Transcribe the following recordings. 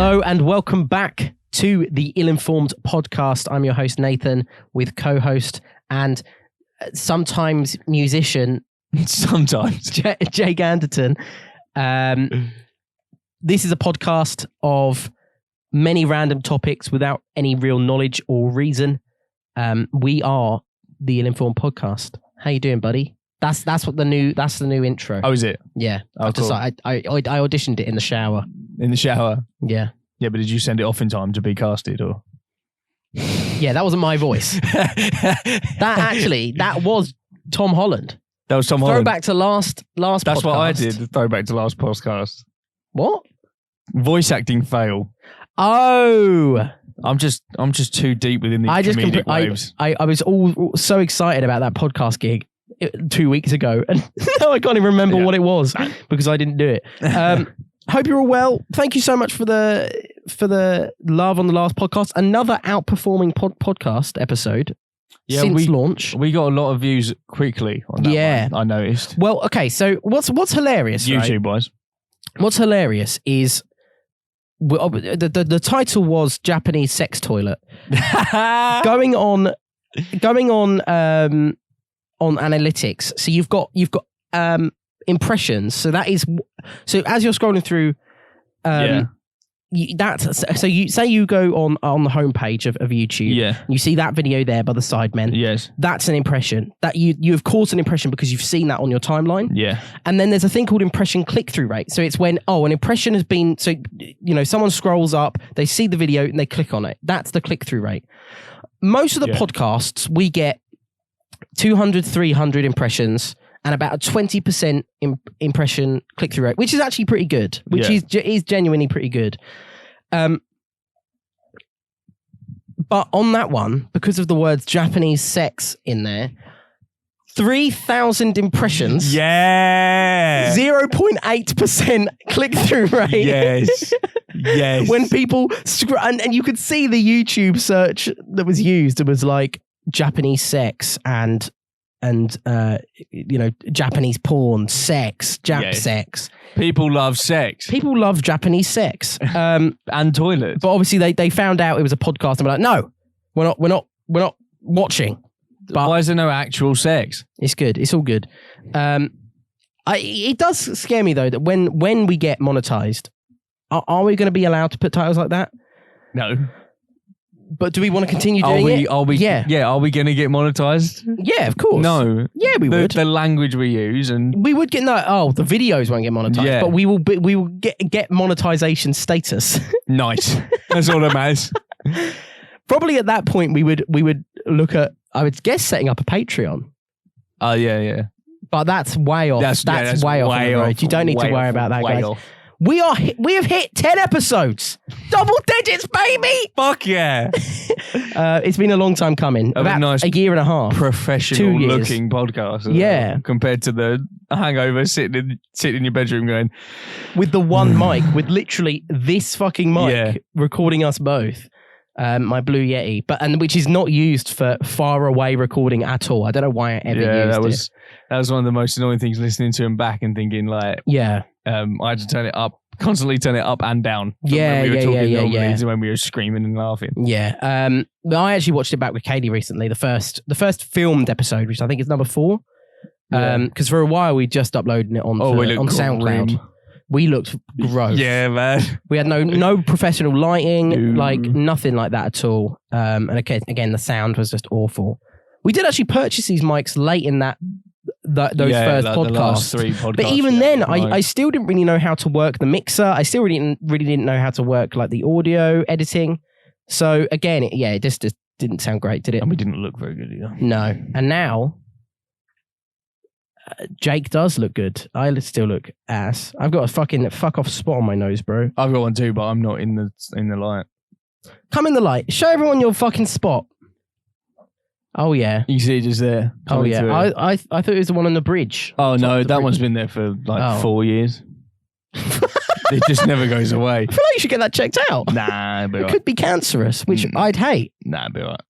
Hello and welcome back to the Illinformed Podcast. I'm your host, Nathan, with co-host and sometimes musician, Jake Anderton. This is a podcast of many random topics without any real knowledge or reason. We are the Illinformed Podcast. How you doing, buddy? That's the new intro. Oh, is it? Yeah. Oh, cool. I auditioned it in the shower. In the shower? Yeah. Yeah, but did you send it off in time to be casted, or? Yeah, that wasn't my voice. That was Tom Holland. That was Tom Holland. Throwback to last That's podcast. what I did. Throwback to last podcast. What? Voice acting fail. Oh, I'm just too deep within the comedic waves. I was all so excited about that podcast gig 2 weeks ago, and now I can't even remember what it was because I didn't do it. Hope you're all well. Thank you so much for the love on the last podcast. Another outperforming podcast episode since launch. We got a lot of views quickly on that one, I noticed. Well, okay, so what's hilarious, YouTube wise? What's hilarious is the title was Japanese sex toilet. going on analytics. So you've got impressions. So that is as you're scrolling through you go on the homepage of YouTube. Yeah. You see that video there by the Sidemen. Yes. That's an impression. That you have caused an impression because you've seen that on your timeline. Yeah. And then there's a thing called impression click-through rate. So it's when an impression has been someone scrolls up, they see the video and they click on it. That's the click-through rate. Most of the podcasts we get 200, 300 impressions and about a 20% impression click-through rate, which is actually pretty good, is genuinely pretty good. But on that one, because of the words Japanese sex in there, 3,000 impressions. Yeah. 0.8% click-through rate. Yes. Yes. When people and you could see the YouTube search that was used. It was like Japanese sex and Japanese porn, sex, sex. People love sex. People love Japanese sex. And toilets. But obviously they found out it was a podcast and were like, no, we're not watching. But why is there no actual sex? It's good. It's all good. It does scare me though that when we get monetized, are we going to be allowed to put titles like that? No. But do we want to continue doing it? Are we going to get monetized? Yeah, of course. No. Yeah, we would. The language we use and we would get the videos won't get monetized, but we will get monetization status. Nice. That's all that matters. Probably at that point we would look at, I would guess, setting up a Patreon. Oh yeah. But that's way off. That's way off the road. You don't need to worry about that, guys. Off. We have hit 10 episodes. Double digits, baby. Fuck yeah. It's been a long time coming. About nice a year and a half. Professional looking podcast. Yeah. Compared to the hangover sitting in your bedroom going. With the one mic, with literally this fucking mic recording us both. My Blue Yeti, which is not used for far away recording at all. I don't know why I ever used it. That was one of the most annoying things, listening to him back and thinking like, I had to turn it up, constantly turn it up and down. Yeah. When we were screaming and laughing. Yeah. But I actually watched it back with Katie recently, the first filmed episode, which I think is number 4. Because for a while we just uploaded it on SoundCloud. We looked gross. Yeah, man. We had no professional lighting, like nothing like that at all. And again, the sound was just awful. We did actually purchase these mics late in those first podcasts. The last 3 podcasts. But even then, I still didn't really know how to work the mixer. I still really didn't know how to work like the audio editing. So again, it just didn't sound great, did it? And we didn't look very good either. No. And now Jake does look good. I still look ass. I've got a fucking fuck off spot on my nose, bro. I've got one too, but I'm not in the light. Come in the light. Show everyone your fucking spot. Oh yeah. You see it just there. Oh yeah. I thought it was the one on the bridge. Oh no, that one's been there for 4 years. It just never goes away. I feel like you should get that checked out. Nah, it could be cancerous, which I'd hate. Nah, be alright.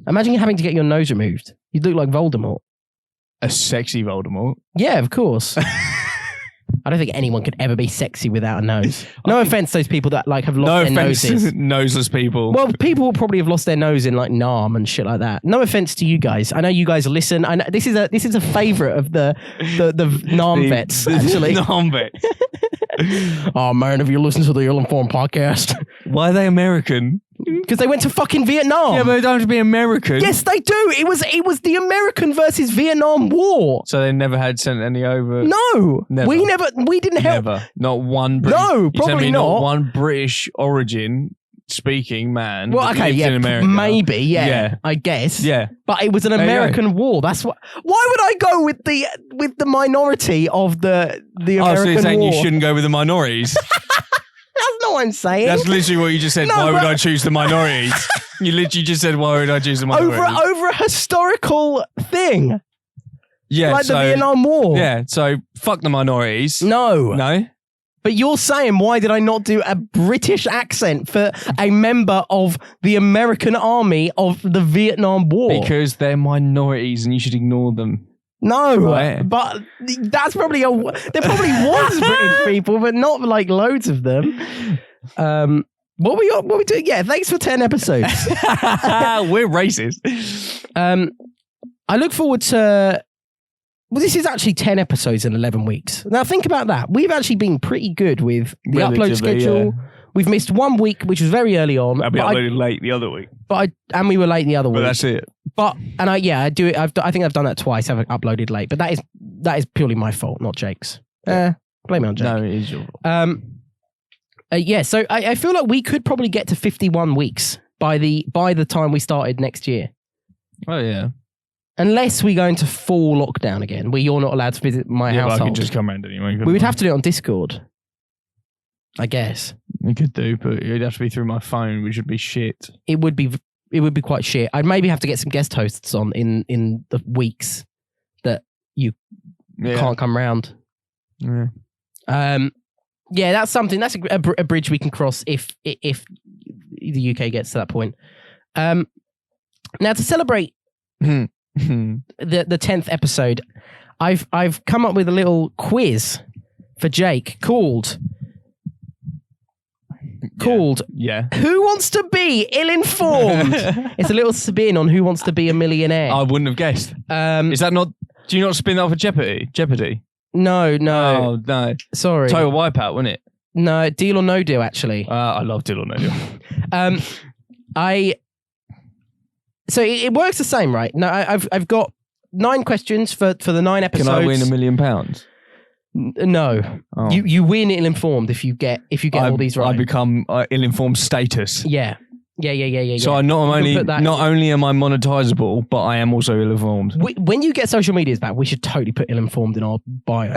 Imagine having to get your nose removed. You'd look like Voldemort. A sexy Voldemort. Yeah, of course. I don't think anyone could ever be sexy without a nose. No offense to those people that like have lost their noses. Noseless people. Well, people will probably have lost their nose in like Nam and shit like that. No offense to you guys. I know you guys listen. I know this is a favorite of the Nam vets actually. Nam vets. Oh man, have you listened to the Illinformed podcast? Why are they American? Because they went to fucking Vietnam. Yeah, but they don't have to be American. Yes, they do. It was the American versus Vietnam War. So they never had sent any over. No, never. We didn't help. Never. Not one. No, probably not. One British origin speaking man. Well, okay, yeah, in America. maybe, yeah, I guess. Yeah, but it was an American war. That's what. Why would I go with the minority of the American war? So you're saying you shouldn't go with the minorities? That's not what I'm saying. That's literally what you just said. Why would I choose the minorities? You literally just said, why would I choose the minorities? Over a historical thing. Yeah, like the Vietnam War. Yeah, so fuck the minorities. No. But you're saying, why did I not do a British accent for a member of the American Army of the Vietnam War? Because they're minorities and you should ignore them. No, right. But that's probably there probably was British people, but not like loads of them. What we doing? Yeah, thanks for 10 episodes. We're racist. I look forward to. Well, this is actually 10 episodes in 11 weeks. Now think about that. We've actually been pretty good with the upload schedule. Yeah. We've missed 1 week, which was very early on. And we uploaded late the other week. And we were late the other week. But that's it. I do it. I think I've done that twice. I've uploaded late, but that is purely my fault, not Jake's. Blame it on Jake. No, it is your fault. Yeah. So I feel like we could probably get to 51 weeks by the time we started next year. Oh yeah. Unless we go into full lockdown again, where you're not allowed to visit my household. I could just come around anyway. We would have to do it on Discord, I guess. We could do, but it'd have to be through my phone, which would be shit. It would be quite shit. I'd maybe have to get some guest hosts on in the weeks that you can't come round. Yeah. Yeah, that's something. That's a bridge we can cross if the UK gets to that point. Now to celebrate the 10th episode, I've come up with a little quiz for Jake called Who Wants to Be Ill-Informed? It's a little spin on Who Wants to Be a Millionaire. I wouldn't have guessed. Is that not? Do you not spin that for Jeopardy? No. Oh no. Sorry. Total Wipeout, wasn't it? No, Deal or No Deal actually. I love Deal or No Deal. So it works the same, right? No, I've got 9 questions for the 9 episodes. Can I win £1 million? No. Oh. You win Ill-Informed if you get all these right. I become Ill-Informed status. Yeah. So I not only am I monetizable, but I am also Ill-Informed. When you get social medias back, we should totally put Ill-Informed in our bio.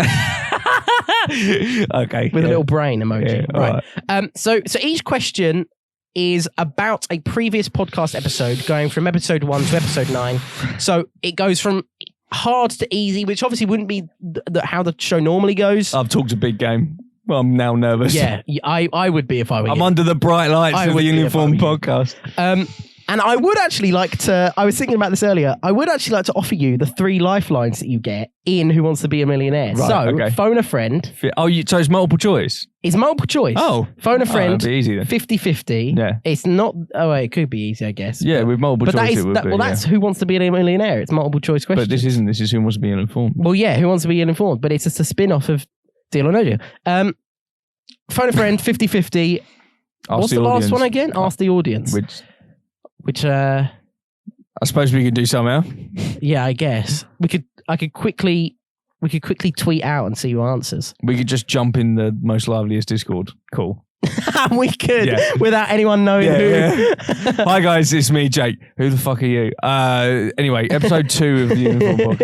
Okay. With a little brain emoji. Yeah, right. So each question is about a previous podcast episode, going from episode 1 to episode 9. So it goes from hard to easy, which obviously wouldn't be how the show normally goes. I've talked a big game. Well, I'm now nervous. Yeah, I would be if I were you. I'm under the bright lights of the Illinformed podcast. And I would actually like to, I was thinking about this earlier, I would actually like to offer you the 3 lifelines that you get in Who Wants to Be a Millionaire. Right, phone a friend. So it's multiple choice? It's multiple choice. Oh. Phone a friend. That'd be easy then. 50-50. Yeah. It's not, it could be easy, I guess. Yeah, with multiple choice that's Who Wants to Be a Millionaire. It's multiple choice questions. But this is Who Wants to Be Ill-Informed. Well, yeah, Who Wants to Be Ill-Informed, but it's just a spin-off of Deal or No Deal. Phone a friend, 50-50. What's the last one again? Ask the audience. Which I suppose we could do somehow. Yeah, I guess. We could quickly tweet out and see who answers. We could just jump in the most liveliest Discord. Cool. We could, without anyone knowing who. Yeah. Hi guys, it's me, Jake. Who the fuck are you? Anyway, episode 2 of the Illinformed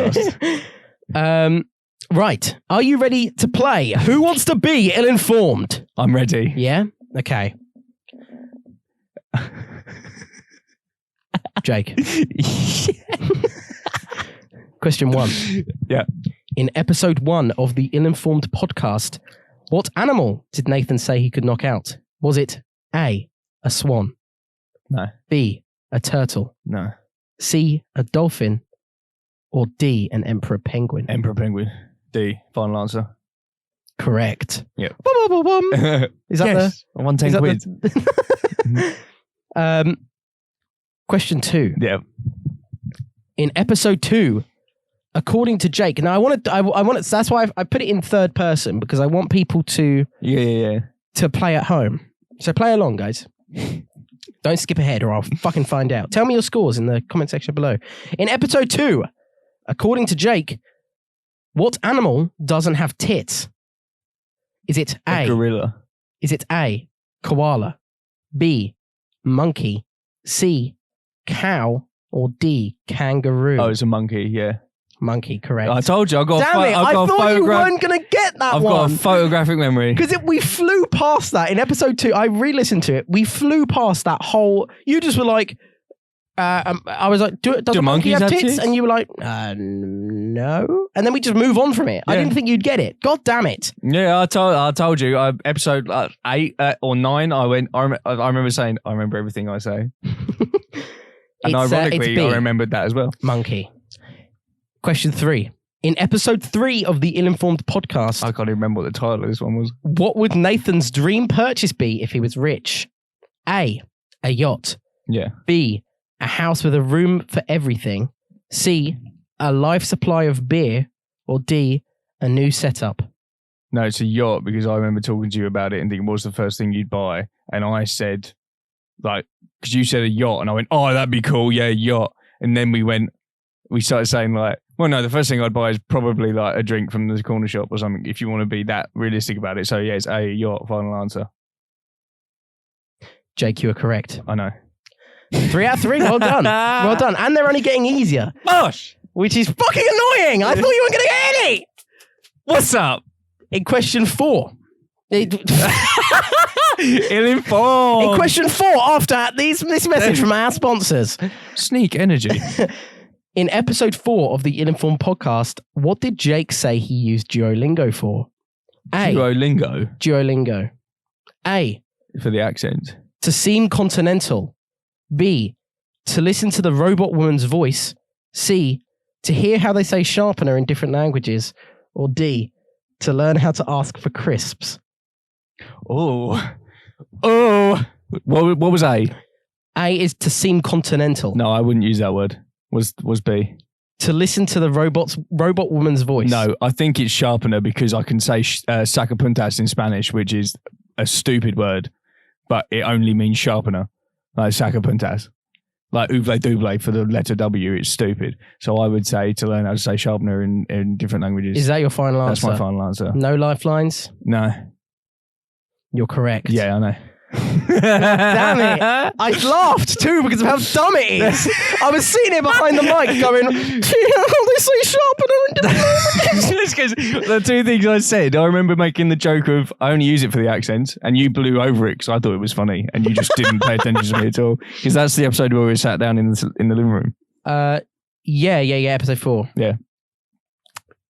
podcast. Right. Are you ready to play Who Wants to Be Ill-Informed? I'm ready. Yeah? Okay. Jake. Question 1. Yeah. In episode 1 of the Illinformed podcast, what animal did Nathan say he could knock out? Was it A, a swan? No. B, a turtle? No. C, a dolphin? Or D, an emperor penguin? Emperor penguin. D, final answer. Correct. Yep. Is that yes. I won 10 quid. Question 2. Yeah. In episode 2, according to Jake, now I want to. That's why I put it in third person, because I want people to to play at home. So play along, guys. Don't skip ahead, or I'll fucking find out. Tell me your scores in the comment section below. In episode 2, according to Jake, what animal doesn't have tits? Is it A gorilla. Is it A, koala, B, monkey, C, cow, or D, kangaroo? Oh, it's a monkey, yeah. Monkey, correct. I told you, I've got Damn it, I thought you weren't going to get that I've one. got a photographic memory. Because we flew past that in episode 2. I re-listened to it. We flew past that whole... You just were like... I was like, does a monkey have tits? And you were like, no. And then we just move on from it. Yeah. I didn't think you'd get it. God damn it. Yeah, I told you. Episode 8 or 9, I remember saying, I remember everything I say. And ironically, I remembered that as well. Monkey. Question 3. In episode 3 of the Illinformed Podcast... I can't even remember what the title of this one was. What would Nathan's dream purchase be if he was rich? A yacht. Yeah. B, a house with a room for everything. C, a life supply of beer. Or D, a new setup. No, it's a yacht, because I remember talking to you about it and thinking, what's the first thing you'd buy? And I said, like, because you said a yacht, and I went, oh, that'd be cool, yeah, yacht. And then we started saying, like, well, no, the first thing I'd buy is probably like a drink from the corner shop or something, if you want to be that realistic about it. So yeah, it's a yacht, final answer. Jake, you are correct. I know. 3 out of 3, well done. Well done. And they're only getting easier. Gosh! Which is fucking annoying. I thought you weren't going to get any. What's up? In question 4. Illinformed. In question 4, after this message from our sponsors. Sneak energy. In episode 4 of the Illinformed Podcast, what did Jake say he used Duolingo for? A. Duolingo. A. For the accent. To seem continental. B. To listen to the robot woman's voice. C. To hear how they say sharpener in different languages. Or D. To learn how to ask for crisps. Oh. What was A? A is to seem continental. No, I wouldn't use that word. Was B? To listen to the robot woman's voice. No, I think it's sharpener, because I can say sacapuntas in Spanish, which is a stupid word, but it only means sharpener. Like sacapuntas. Like ouvle double for the letter W, it's stupid. So I would say to learn how to say sharpener in different languages. Is that your final answer? That's my final answer. No lifelines? No. You're correct. Yeah, I know. Damn it. I laughed too because of how dumb it is. I was sitting here behind the mic going, they say sharpener in different languages. It's because the two things I said, I remember making the joke of, I only use it for the accent, and you blew over it because I thought it was funny, and you just didn't pay attention to me at all. Because that's the episode where we sat down in the living room. Yeah, episode 4. Yeah.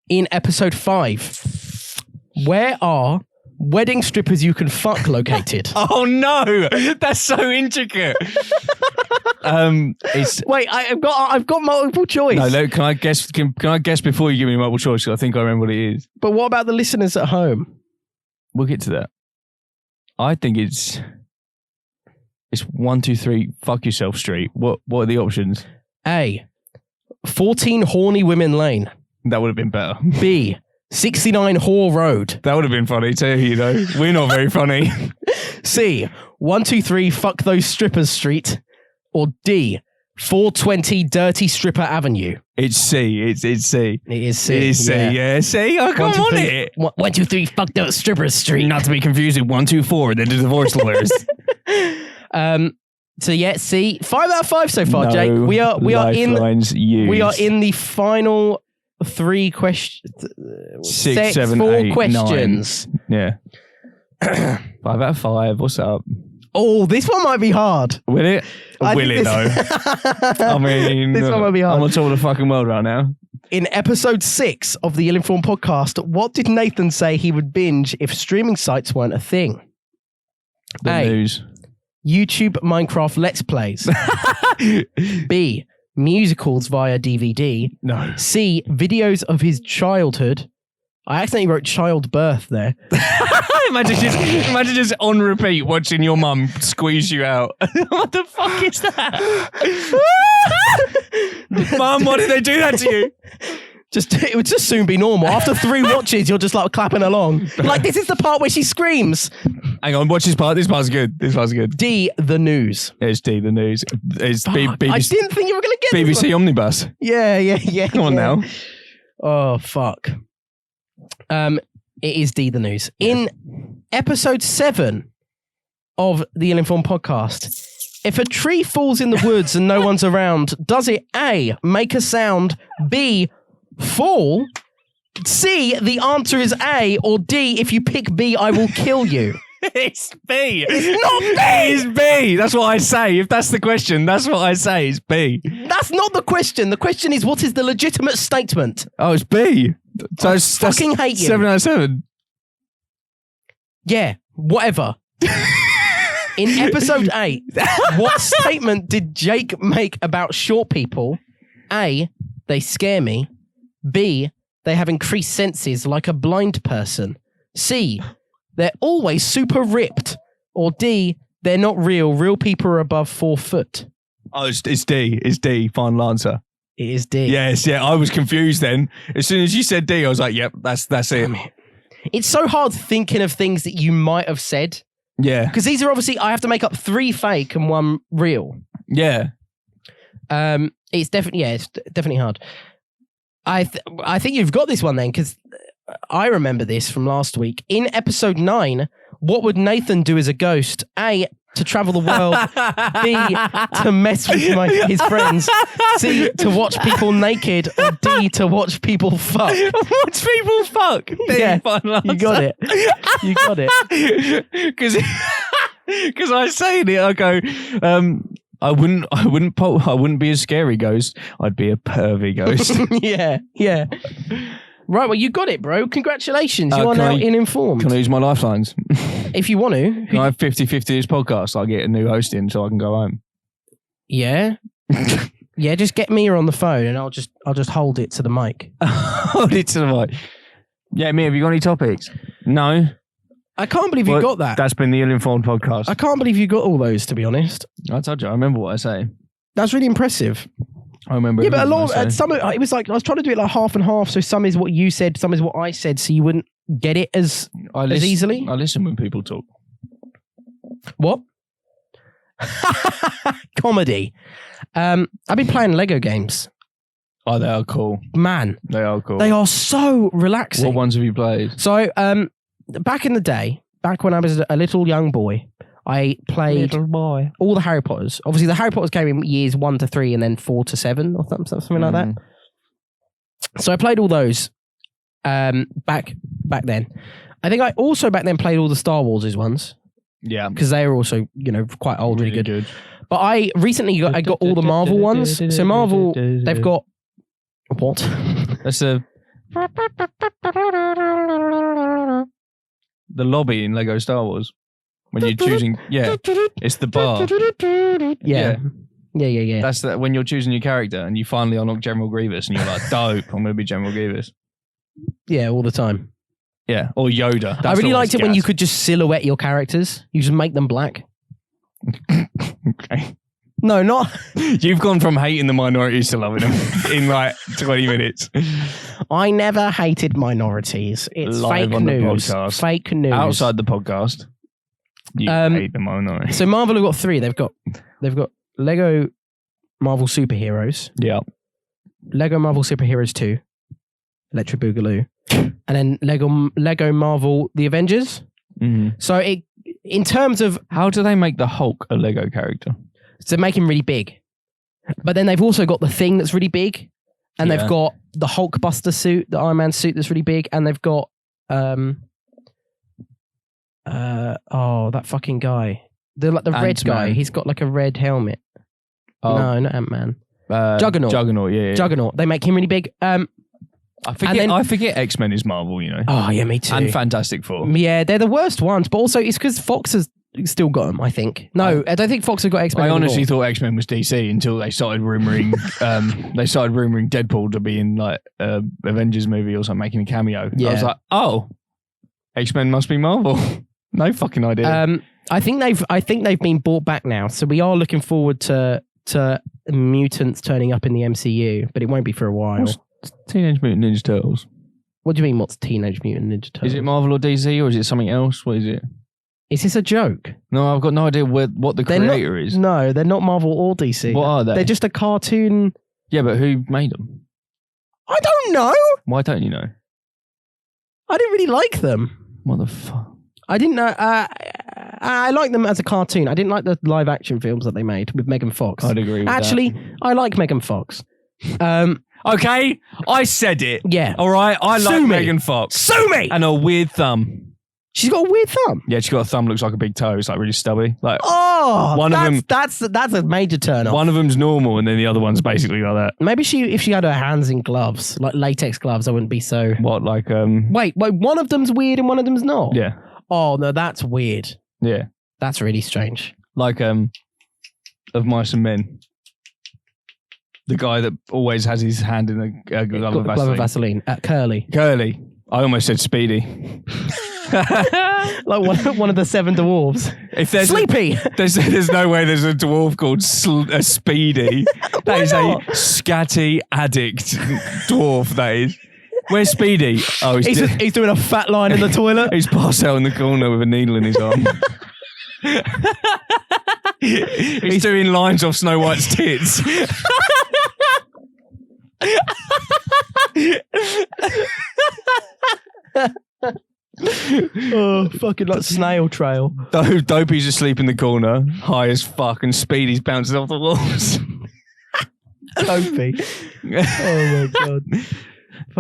In episode 5, where are wedding strippers you can fuck located? Oh no, that's so intricate. Wait, I've got multiple choice. No, can I guess? Can I guess before you give me multiple choice? I think I remember what it is. But what about the listeners at home? We'll get to that. I think it's 123 fuck yourself street. What are the options? A, 14 horny women lane. That would have been better. B, 69 Whore Road. That would have been funny too, you know. We're not very funny. C, 123 Fuck Those Strippers Street. Or D, 420 Dirty Stripper Avenue. It's C. It's C. It is C. It is C. Yeah, C. I come on it. 123 Fuck Those Strippers Street. Not to be confused with 124. They're the divorce lawyers. So yeah, C. 5 out of 5 so far, Jake. We are in the final 3 questions. 6, 7, 4 8, questions. 9. Yeah. 5 out of 5. What's up? Oh, this one might be hard. Will it? Will it though? I mean, this one might be hard. I'm on top of the fucking world right now. In episode 6 of the Illinformed Podcast, what did Nathan say he would binge if streaming sites weren't a thing? The news. YouTube Minecraft Let's Plays. B, musicals via DVD. No. C, videos of his childhood. I accidentally wrote childbirth there. imagine just on repeat watching your mum squeeze you out. What the fuck is that? Mum, why did they do that to you? It would just soon be normal. After 3 watches, you're just like clapping along. Like, this is the part where she screams. Hang on, watch this part. This part's good. D, the news. It's D, the news. It's BBC. I didn't think you were going to get BBC Omnibus. Yeah. Come on now. Oh, fuck. It is D, the news. Yeah. In episode 7 of the Illinformed Podcast, if a tree falls in the woods and no one's around, does it A, make a sound, B, fall, C, the answer is A, or D, if you pick B, I will kill you? It's B. It's not B. It's B. That's what I say. If that's the question, that's what I say. It's B. That's not the question. The question is, what is the legitimate statement? Oh, it's B. So I fucking hate you. 7 out of 7. Yeah, whatever. In episode 8, what statement did Jake make about short people? A, they scare me. B, they have increased senses like a blind person. C, they're always super ripped. Or D, they're not real. Real people are above 4 foot. Oh, it's D. It's D. Final answer. It is D. Yes, yeah. I was confused then. As soon as you said D, I was like, yep, that's it. It's so hard thinking of things that you might have said. Yeah. Because these are obviously, I have to make up 3 fake and 1 real. Yeah. It's definitely hard. I think you've got this one then, because I remember this from last week. In episode 9, what would Nathan do as a ghost? A, to travel the world. B, to mess with his friends. C, to watch people naked. Or D, to watch people fuck. Watch people fuck? D, yeah, you got it. You got it. Because I say it, I go, I wouldn't be a scary ghost. I'd be a pervy ghost. Yeah. Right, well, you got it, bro. Congratulations. You are now Illinformed. Can I use my lifelines? If you want to. Can I have 50-50 this podcast? I'll get a new host in so I can go home. Yeah. Yeah, just get Mia on the phone and I'll just hold it to the mic. Hold it to the mic. Yeah, Mia, have you got any topics? No. I can't believe you got that. That's been the Illinformed Podcast. I can't believe you got all those, to be honest. I told you, I remember what I say. That's really impressive. I remember. Yeah, but a lot of some. It was like I was trying to do it like half and half. So some is what you said, some is what I said, so you wouldn't get it as easily. I listen when people talk. What? Comedy. I've been playing Lego games. Oh, they are cool. Man, they are cool. They are so relaxing. What ones have you played? So, back in the day, back when I was a little young boy, I played all the Harry Potters. Obviously, the Harry Potters came in years 1 to 3 and then 4 to 7 or something like that. So I played all those back then. I think I also back then played all the Star Wars ones. Yeah. Because they were also, quite old, really good. But I recently got all the Marvel ones. So Marvel, they've got... What? That's the lobby in Lego Star Wars. When you're choosing, it's the bar. Yeah. That's when you're choosing your character and you finally unlock General Grievous and you're like, dope, I'm going to be General Grievous. Yeah, all the time. Yeah, or Yoda. I really liked it when you could just silhouette your characters. You just make them black. Okay. No, not... You've gone from hating the minorities to loving them in like 20 minutes. I never hated minorities. It's Live fake on news. The podcast. Fake news. Outside the podcast. You hate the minorities. So Marvel have got 3. They've got Lego Marvel Superheroes. Yeah. Lego Marvel Superheroes 2. Electric Boogaloo. And then Lego Marvel The Avengers. Mm-hmm. So in terms of... How do they make the Hulk a Lego character? So they make him really big. But then they've also got the Thing that's really big. And they've got the Hulkbuster suit, the Iron Man suit that's really big. And they've got... that fucking guy. The red Ant-Man. guy. He's got like a red helmet. Oh. No, not Ant-Man. Juggernaut. Yeah. Juggernaut. They make him really big. I forget X-Men is Marvel, Oh, yeah, me too. And Fantastic Four. Yeah, they're the worst ones. But also, it's because Fox has still got them, I think. No, I don't think Fox have got X-Men I honestly anymore. thought X-Men was DC until they started rumoring Deadpool to be in like Avengers movie or something, making a cameo. Yeah. I was like, oh, X-Men must be Marvel. No fucking idea. I think they've been brought back now, so we are looking forward to mutants turning up in the MCU, but it won't be for a while. What's Teenage Mutant Ninja Turtles? What do you mean? What's Teenage Mutant Ninja Turtles? Is it Marvel or DC or is it something else? What is it? Is this a joke? No, I've got no idea what the creator is. No, they're not Marvel or DC. What are they? They're just a cartoon. Yeah, but who made them? I don't know. Why don't you know? I didn't really like them. What the fuck? I didn't know. I like them as a cartoon. I didn't like the live action films that they made with Megan Fox. I'd agree with Actually, I like Megan Fox. Okay, I said it. Yeah. All right, I Sue like me. Megan Fox. Sue me! And a weird thumb. She's got a weird thumb. Yeah, she's got a thumb looks like a big toe. It's like really stubby. Like One of them. That's a major turn off. one of them's normal, and then the other one's basically like that. Maybe if she had her hands in gloves, like latex gloves, I wouldn't be so. What like Wait, one of them's weird and one of them's not. Yeah, Oh no, that's weird. yeah. That's really strange. Like Of Mice and Men. The guy that always has his hand in the glove of Vaseline. Vaseline. Curly. Curly. I almost said Speedy. Like one of the seven dwarves. If there's Sleepy. There's no way there's a dwarf called Speedy. That is not? a scatty addict dwarf. That is. Where's Speedy? Oh, He's doing a fat line in the toilet. he's passed out in the corner with a needle in his arm. He's doing lines off Snow White's tits. Oh, fucking like snail trail. Dopey's asleep in the corner, high as fuck, and Speedy's bouncing off the walls. Dopey. Oh my god.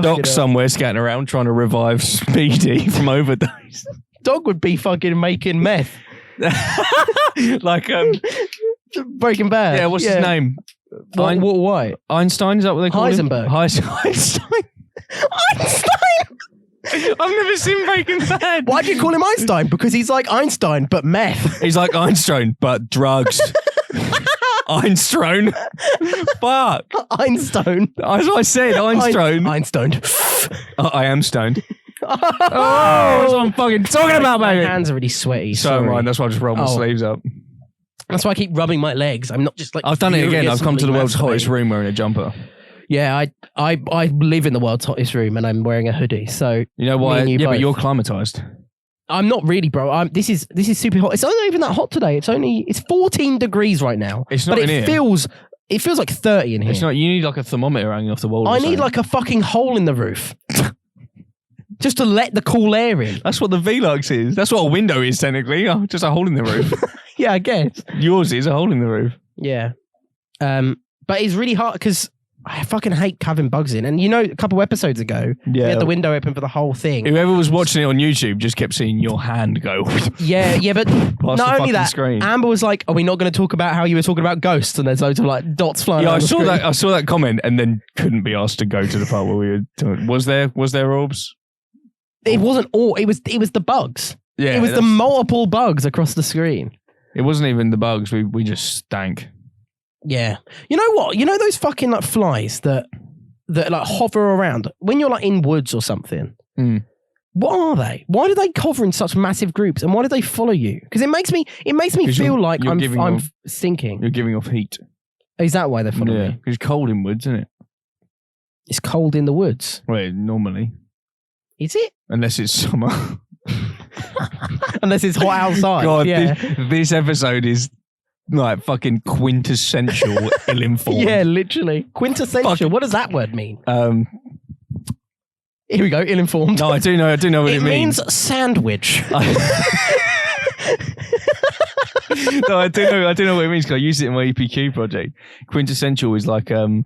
Doc somewhere scatting around trying to revive Speedy from overdose. Dog would be fucking making meth. Like Breaking Bad. yeah, what's his name? Walter White. Einstein, is that what they call Heisenberg. him? Einstein. Einstein. I've never seen Breaking Bad. Why do you call him Einstein? Because he's like Einstein but meth. He's like Einstein, but drugs. Einstein. Fuck. Einstein. That's what I said, Einstein. Einstein. I am stoned. Oh, that's what I'm fucking talking about, My baby. hands are really sweaty. So sorry. mine. That's why I just roll my sleeves up. That's why I keep rubbing my legs. I'm not just like. I've done it again. I've come to the world's hottest room. room wearing a jumper. Yeah, I live in the world's hottest room and I'm wearing a hoodie. So You know why? Me and you Yeah, but both. you're climatized. I'm not really, bro. This is super hot. It's not even that hot today. It's 14 degrees right now. It's not but in it here. feels like 30 in here. It's not. You need like a thermometer hanging off the wall. or I need something. like a fucking hole in the roof. Just to let the cool air in. That's what the Velux is. That's what a window is technically. Oh, just a hole in the roof. Yeah, I guess. Yours is a hole in the roof. Yeah. But it's really hard because I fucking hate having bugs in. And you know, a couple episodes ago, we Yeah. had the window open for the whole thing. Whoever was watching it on YouTube just kept seeing your hand go Yeah, but past the not only fucking that, screen. Amber was like, "Are we not going to talk about how you were talking about ghosts?" And there's loads of like dots flying. Yeah, around I the saw screen. that. I saw that comment, and then couldn't be asked to go to the part where we were. Was there orbs? It wasn't all. It was the bugs. Yeah, It was the multiple bugs across the screen. It wasn't even the bugs. We just stank. Yeah. You know what? You know those fucking like flies that like hover around when you're like in woods or something. Mm. What are they? Why do they cover in such massive groups? And why do they follow you? Because it makes me 'Cause feel like you're giving I'm off- sinking. You're giving off heat. Is that why they follow Yeah, me? because it's cold in woods, isn't it? It's cold in the woods. Well, normally, Is it? unless it's summer. Unless it's hot outside. God, yeah. this episode is like fucking quintessential ill-informed. Yeah, literally. Quintessential. Fuck. What does that word mean? Here Here we go. Ill-informed. No, I do know what it means. means sandwich. No, I do know what it means because I used it in my EPQ project. Quintessential is like the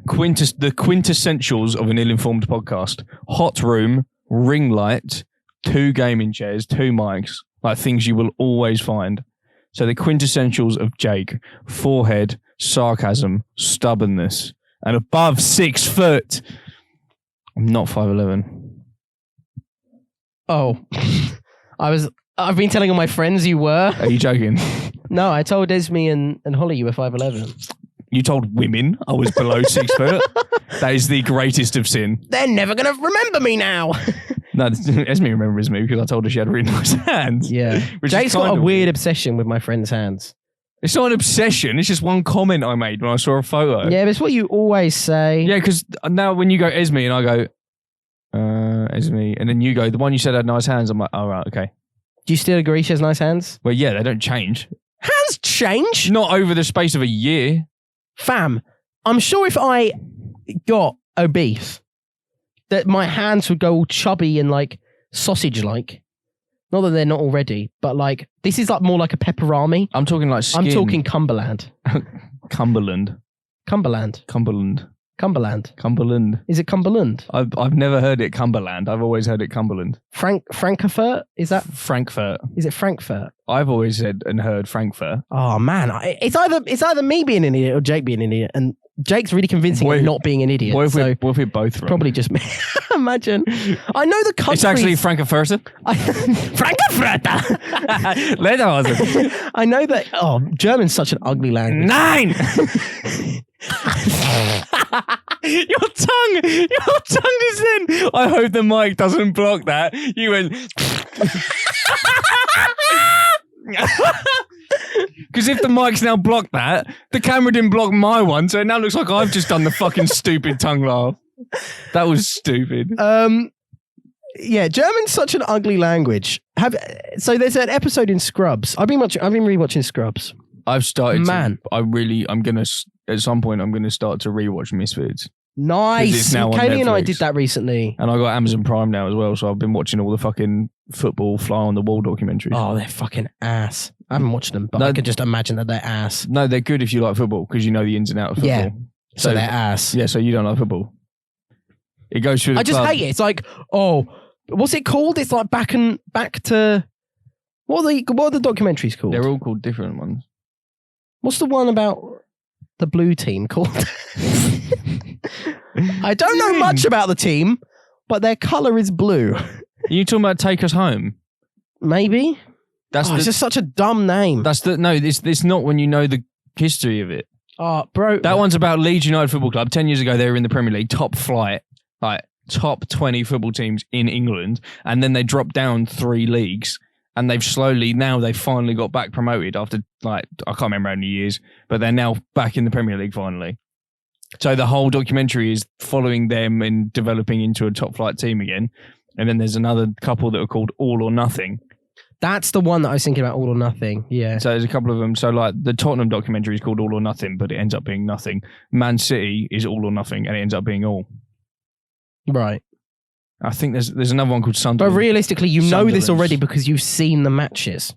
quintessentials of an ill-informed podcast: hot room, ring light, 2 gaming chairs, 2 mics, like things you will always find. So the quintessentials of Jake: forehead, sarcasm, stubbornness, and above 6 foot. I'm not 5'11". Oh, I I've been telling all my friends you were. Are you joking? No, I told Esme and Holly you were 5'11". You told women I was below 6 foot. That is the greatest of sin. They're never going to remember me now. No, Esme remembers me because I told her she had really nice hands. Yeah. Jake's got a weird obsession with my friend's hands. It's not an obsession. It's just one comment I made when I saw a photo. Yeah, but it's what you always say. Yeah, because now when you go Esme and I go, Esme, and then you go, the one you said had nice hands, I'm like, oh, right, okay. Do you still agree she has nice hands? Well, yeah, they don't change. Hands change? Not over the space of a year. Fam, I'm sure if I got obese, that my hands would go all chubby and like sausage-like. Not that they're not already, but like this is like more like a pepperami. I'm talking like skin. I'm talking Cumberland. Cumberland. Cumberland. Cumberland. Cumberland. Cumberland. Is it Cumberland? I've never heard it Cumberland. I've always heard it Cumberland. Frankfurt? Is that Frankfurt? Is it Frankfurt? I've always said and heard Frankfurt. Oh man, it's either me being an idiot or Jake being an idiot, and Jake's really convincing of not being an idiot. What if we're both wrong? Probably just me. Imagine. I know the country. It's actually Frankfurt. Frankfurt. I know that. Oh, German's such an ugly language. 9. Your tongue is in. I hope the mic doesn't block that. You went. Because if the mic's now blocked that, the camera didn't block my one, so it now looks like I've just done the fucking stupid tongue laugh. That was stupid. Yeah, German's such an ugly language. So there's an episode in Scrubs. I've been rewatching Scrubs. I've started. Man, I'm gonna at some point. I'm gonna start to rewatch Misfits. Nice. Kaylee and I did that recently. And I got Amazon Prime now as well, so I've been watching all the fucking football fly on the wall documentaries. Oh, they're fucking ass. I haven't watched them, but I could just imagine that they're ass. No, they're good if you like football because you know the ins and outs of football. Yeah. So they're ass. Yeah, so you don't like football. It goes through the I just hate it. It's like, oh, what's it called? It's like back to what are the documentaries called? They're all called different ones. What's the one about the blue team called? I don't know much about the team, but their colour is blue. You talking about Take Us Home? Maybe. It's just such a dumb name. It's not when you know the history of it. Oh, bro. That one's about Leeds United Football Club. 10 years ago, they were in the Premier League, top flight, like top 20 football teams in England, and then they dropped down 3 leagues. And they've finally got back promoted after, like, I can't remember how many years, but they're now back in the Premier League finally. So the whole documentary is following them and developing into a top flight team again. And then there's another couple that are called All or Nothing. That's the one that I was thinking about, All or Nothing. Yeah. So there's a couple of them. So like the Tottenham documentary is called All or Nothing, but it ends up being nothing. Man City is All or Nothing, and it ends up being all. Right. I think there's another one called Sunderland. But realistically, you know this already because you've seen the matches.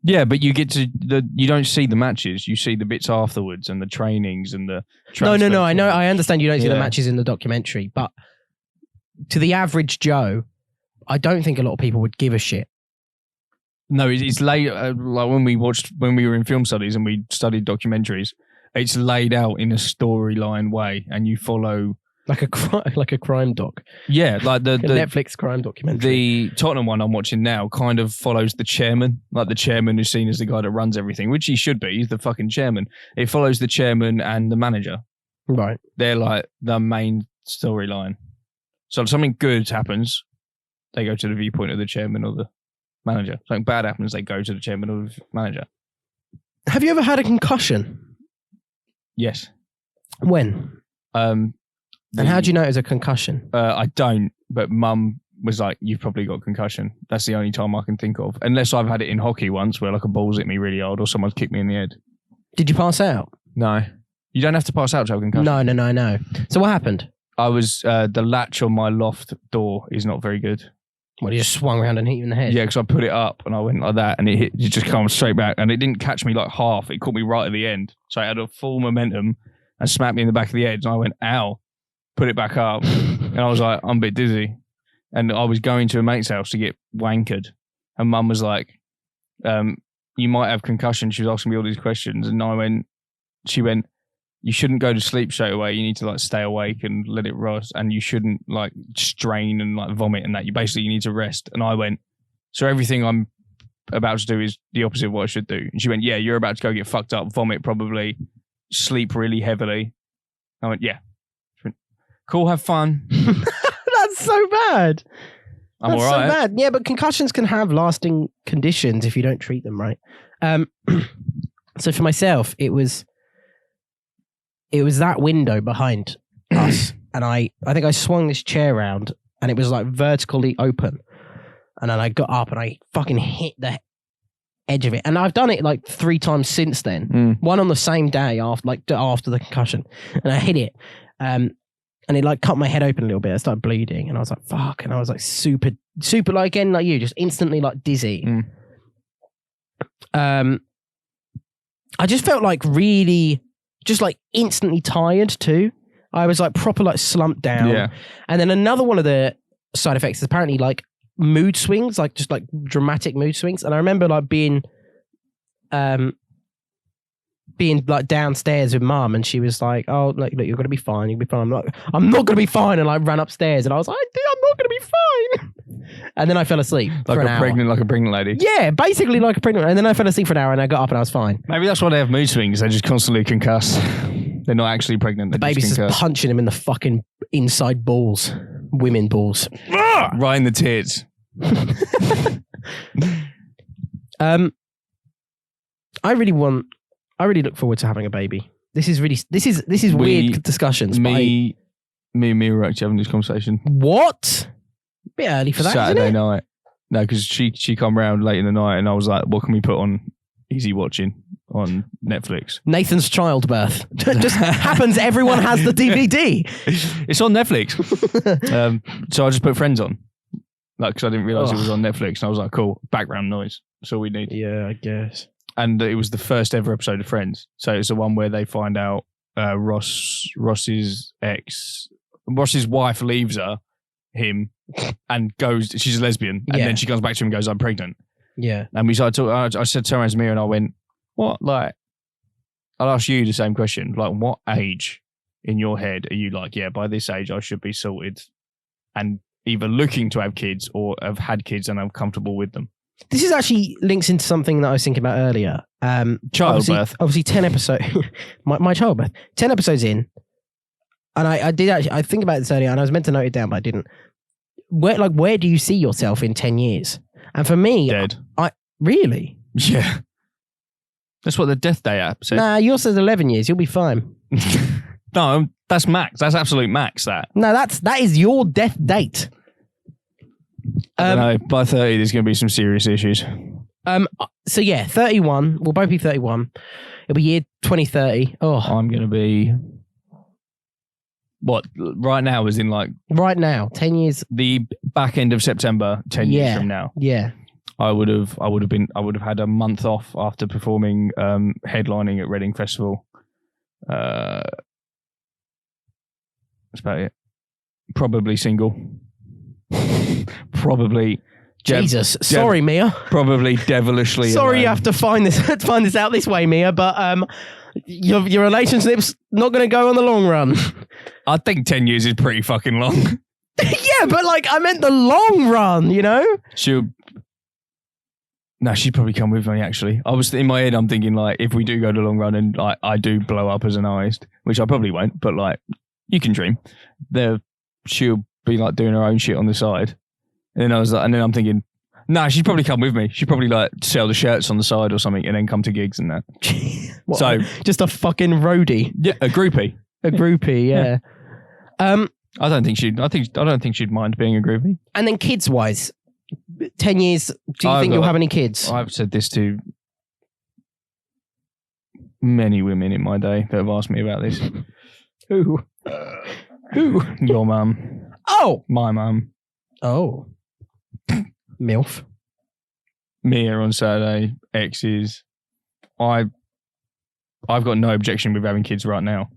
Yeah, but you don't see the matches. You see the bits afterwards and the trainings and the transfer. No. I know. I understand you don't see the matches in the documentary, but to the average Joe, I don't think a lot of people would give a shit. No, it's laid like when we were in film studies and we studied documentaries. It's laid out in a storyline way, and you follow. Like a crime doc. Yeah, like the Netflix crime documentary. The Tottenham one I'm watching now kind of follows the chairman. Like the chairman is seen as the guy that runs everything, which he should be. He's the fucking chairman. It follows the chairman and the manager. Right. They're like the main storyline. So if something good happens, they go to the viewpoint of the chairman or the manager. Something bad happens, they go to the chairman or the manager. Have you ever had a concussion? Yes. When? And how do you know it was a concussion? I don't, but Mum was like, you've probably got concussion. That's the only time I can think of. Unless I've had it in hockey once where like a ball's hit me really hard or someone's kicked me in the head. Did you pass out? No. You don't have to pass out to have a concussion. No. So what happened? I was, the latch on my loft door is not very good. Well, you just swung around and hit you in the head? Yeah, because I put it up and I went like that and it just comes straight back and it didn't catch me like half. It caught me right at the end. So I had a full momentum and smacked me in the back of the head and I went, ow. Put it back up and I was like, I'm a bit dizzy. And I was going to a mate's house to get wankered. And Mum was like, you might have concussion. She was asking me all these questions. And she went, you shouldn't go to sleep straight away. You need to like stay awake and let it rest. And you shouldn't like strain and like vomit and that. You need to rest. And I went, so everything I'm about to do is the opposite of what I should do. And she went, yeah, you're about to go get fucked up, vomit probably, sleep really heavily. I went, yeah. She went, cool, have fun. That's so bad. I'm That's all right. so bad. Yeah, but concussions can have lasting conditions if you don't treat them right. So for myself, it was that window behind us, and I think I swung this chair around, and it was like vertically open, and then I got up and I fucking hit the edge of it, and I've done it like 3 times since then. One on the same day after the concussion, and I hit it, and it like cut my head open a little bit. I started bleeding, and I was like, "Fuck!" And I was like, super, like again, like you, just instantly like dizzy. I just felt like really, just like instantly tired too. I was like proper like slumped down. Yeah. And then another one of the side effects is apparently like mood swings, like just like dramatic mood swings. And I remember like being like downstairs with mum, and she was like, "Oh, look, you're gonna be fine. You'll be fine." I'm not gonna be fine, and I ran upstairs, and I was like, "I'm not gonna be fine." And then I fell asleep like for an hour. Like a pregnant lady. Yeah, basically like a pregnant. And then I fell asleep for an hour, and I got up, and I was fine. Maybe that's why they have mood swings. They just constantly concuss. They're not actually pregnant. The baby's just punching him in the fucking inside balls, women balls, right in the tits. I really look forward to having a baby. This is weird discussions. Me and Mia were actually having this conversation. What? A bit early for that, Saturday isn't it? night. No, because she come round late in the night, and I was like, "What can we put on easy watching on Netflix?" Nathan's childbirth. Just happens. Everyone has the DVD. It's on Netflix. So I just put Friends on, like, because I didn't realize it was on Netflix, and I was like, "Cool, background noise. That's all we need." Yeah, I guess. And it was the first ever episode of Friends. So it's the one where they find out Ross's wife leaves him, and goes, she's a lesbian. And then she comes back to him and goes, "I'm pregnant." Yeah. And we started talking, I said to her and Mia, and I went, "What? Like, I'll ask you the same question. Like, what age in your head are you like, yeah, by this age I should be sorted and either looking to have kids or have had kids and I'm comfortable with them?" This is actually links into something that I was thinking about earlier. Childbirth. Obviously 10 episodes. my childbirth. 10 episodes in. And I did actually, I think about this earlier, and I was meant to note it down, but I didn't. Where do you see yourself in 10 years? And for me, dead. Really? Yeah. That's what the Death Day app said. Nah, yours says 11 years. You'll be fine. No, that's max. That's absolute max, that. No, that is your death date. I don't know. By 30, there's going to be some serious issues. So yeah, 31. We'll both be 31. It'll be year 2030. Oh, I'm going to be... What, right now is in like... Right now, 10 years. The back end of September, 10 years from now. Yeah. I would have had a month off after performing headlining at Reading Festival. That's about it. Probably single. Probably. Jesus, sorry, Mia. Probably devilishly. Sorry, alone. you have to find this out this way, Mia. But your relationship's not going to go on the long run. I think 10 years is pretty fucking long. Yeah, but like I meant the long run. You know. She'd probably come with me. Actually, I was in my head. I'm thinking like, if we do go the long run and like I do blow up as an artist, which I probably won't, but like you can dream. She'll be like doing her own shit on the side, and then I'm thinking, nah, she'd probably come with me. She'd probably like sell the shirts on the side or something, and then come to gigs and that. What, so just a fucking roadie. Yeah, a groupie. A groupie, yeah. I don't think she'd mind being a groupie. And then kids wise, 10 years. Do you think you'll have any kids? I've said this to many women in my day that have asked me about this. Who? Who? Your mum. Oh, my mum. Oh, MILF. Mia on Saturday. Exes. I've got no objection with having kids right now.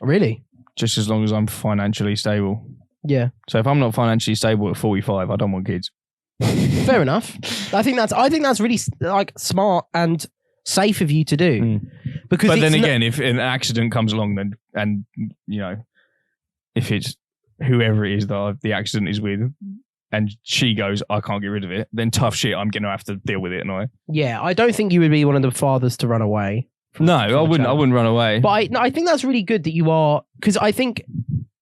Really? Just as long as I'm financially stable. Yeah. So if I'm not financially stable at 45, I don't want kids. Fair enough. I think that's really like smart and safe of you to do. Because but then again, if an accident comes along, then and you know, if it's whoever it is that the accident is with, and she goes, I can't get rid of it, then tough shit, I'm going to have to deal with it. And Yeah, I don't think you would be one of the fathers to run away. I wouldn't run away. But I think that's really good that you are, because I think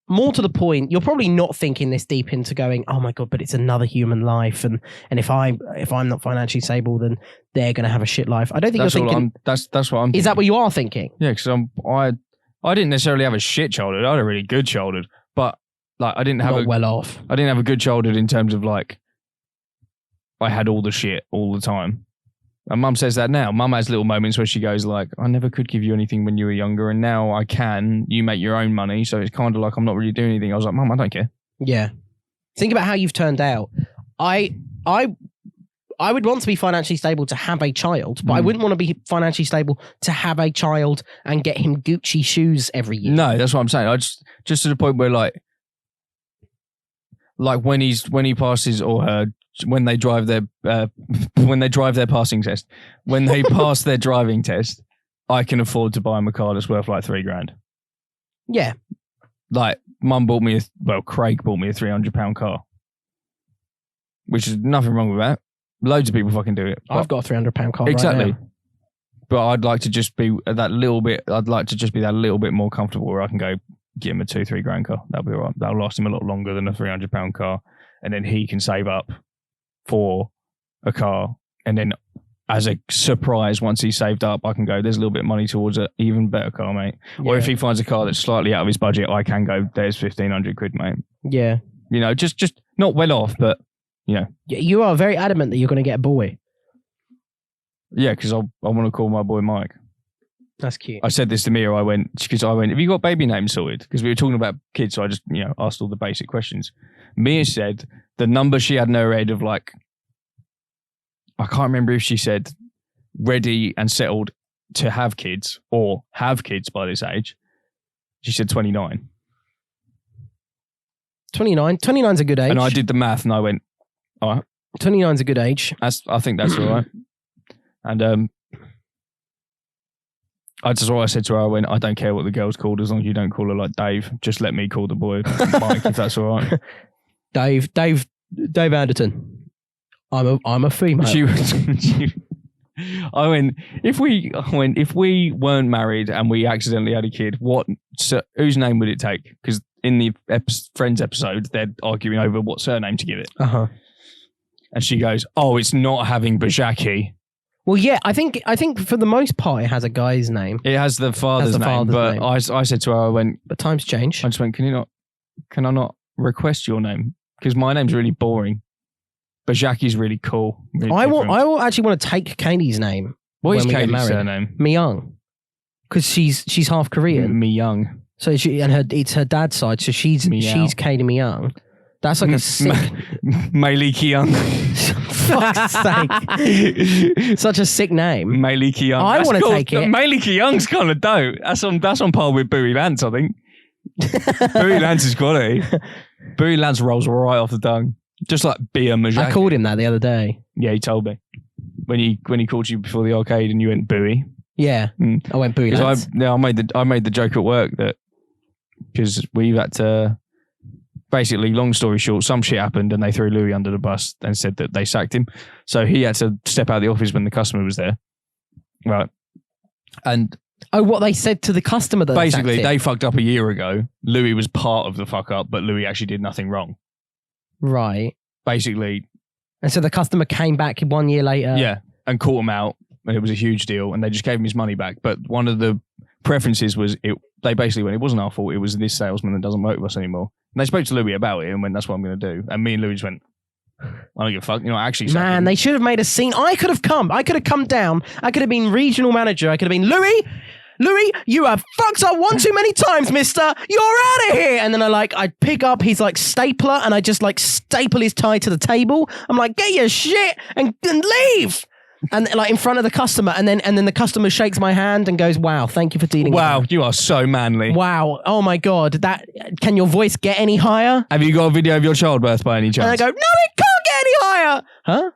more to the point, you're probably not thinking this deep into going, oh my God, but it's another human life. And if I'm not financially stable, then they're going to have a shit life. I don't think you're thinking. That's what I'm thinking. Is that what you are thinking? Yeah, because I didn't necessarily have a shit childhood. I had a really good childhood, but like I didn't have well off. I didn't have a good childhood in terms of like I had all the shit all the time. And Mum says that now. Mum has little moments where she goes like, I never could give you anything when you were younger, and now I can. You make your own money, so it's kind of like I'm not really doing anything. I was like, Mum, I don't care. Yeah. Think about how you've turned out. I would want to be financially stable to have a child, but I wouldn't want to be financially stable to have a child and get him Gucci shoes every year. No, that's what I'm saying. I just to the point where like when he passes or her, when they drive their passing test, when they pass their driving test, I can afford to buy him a car that's worth like $3,000. Yeah. Like Craig bought me a £300 car, which is nothing wrong with that. Loads of people fucking do it. I've got a £300 car exactly. Right now. But I'd like to just be that little bit. I'd like to just be that little bit more comfortable where I can go get him a $2,000-3,000 car. That'll be all right. That'll last him a lot longer than a £300 car, and then he can save up for a car, and then as a surprise, once he's saved up, I can go, there's a little bit of money towards an even better car, mate. Yeah. Or if he finds a car that's slightly out of his budget, I can go, there's 1,500 quid, mate. Yeah. You know, just not well off, but you know. You are very adamant that you're going to get a boy. Yeah, because I want to call my boy Mike. That's cute. I said this to Mia. I went, have you got baby names sorted? Because we were talking about kids, so I just, asked all the basic questions. Mia said the number she had in her head of like, I can't remember if she said ready and settled to have kids or have kids by this age. She said 29. 29? 29's a good age. And I did the math and I went, all right. 29's a good age. I think that's all right. And that's what I said to her. I went, I don't care what the girl's called as long as you don't call her like Dave. Just let me call the boy Mike if that's all right. Dave Anderton. I'm a female. I went, if we weren't married and we accidentally had a kid, whose name would it take? Because in the Friends episode, they're arguing over what surname to give it. Uh-huh. And she goes, oh, it's not having Bajaki. Well, yeah, I think for the most part it has a guy's name. It has the father's name, but I said to her, I went, but times change. I just went, can I not request your name? Because my name's really boring. Bajaki's really cool. Really I will actually want to take Katie's name. What is Katie's surname? Myung. Because she's half Korean. Myung. So it's her dad's side. So she's Katie Myung. That's like a sick Mei Lee Kyung. Fuck's sake. Such a sick name. Mei Lee Kyung. I want to take it. Mei Lee Kyung's kind of dope. That's on par with Bowie Lance, I think. Bowie Lance is quality. Bowie Lance rolls right off the tongue. Just like Bia Majaki. I called him that the other day. Yeah, he told me. When he called you before the arcade and you went Bowie. Yeah. I went Bowie Lance. I made the joke at work that because we've had to basically, long story short, some shit happened and they threw Louis under the bus and said that they sacked him. So he had to step out of the office when the customer was there. Right. And what they said to the customer that basically they fucked up a year ago. Louis was part of the fuck up, but Louis actually did nothing wrong. Right. Basically. And so the customer came back 1 year later. Yeah. And caught him out. And it was a huge deal. And they just gave him his money back. But one of the preferences was they basically went, it wasn't our fault. It was this salesman that doesn't work with us anymore. And they spoke to Louis about it and went, that's what I'm going to do. And me and Louis just went, I don't give a fuck. Actually. Man, they should have made a scene. I could have come down. I could have been regional manager. I could have been, Louis, you have fucked up one too many times, mister. You're out of here. And then I'd pick up his stapler and I just staple his tie to the table. I'm like, get your shit and leave. And in front of the customer, and then the customer shakes my hand and goes, "Wow, thank you for dealing." Wow, with you are so manly. Wow, oh my god, can your voice get any higher? Have you got a video of your childbirth by any chance? And I go, no, it can't get any higher. Huh?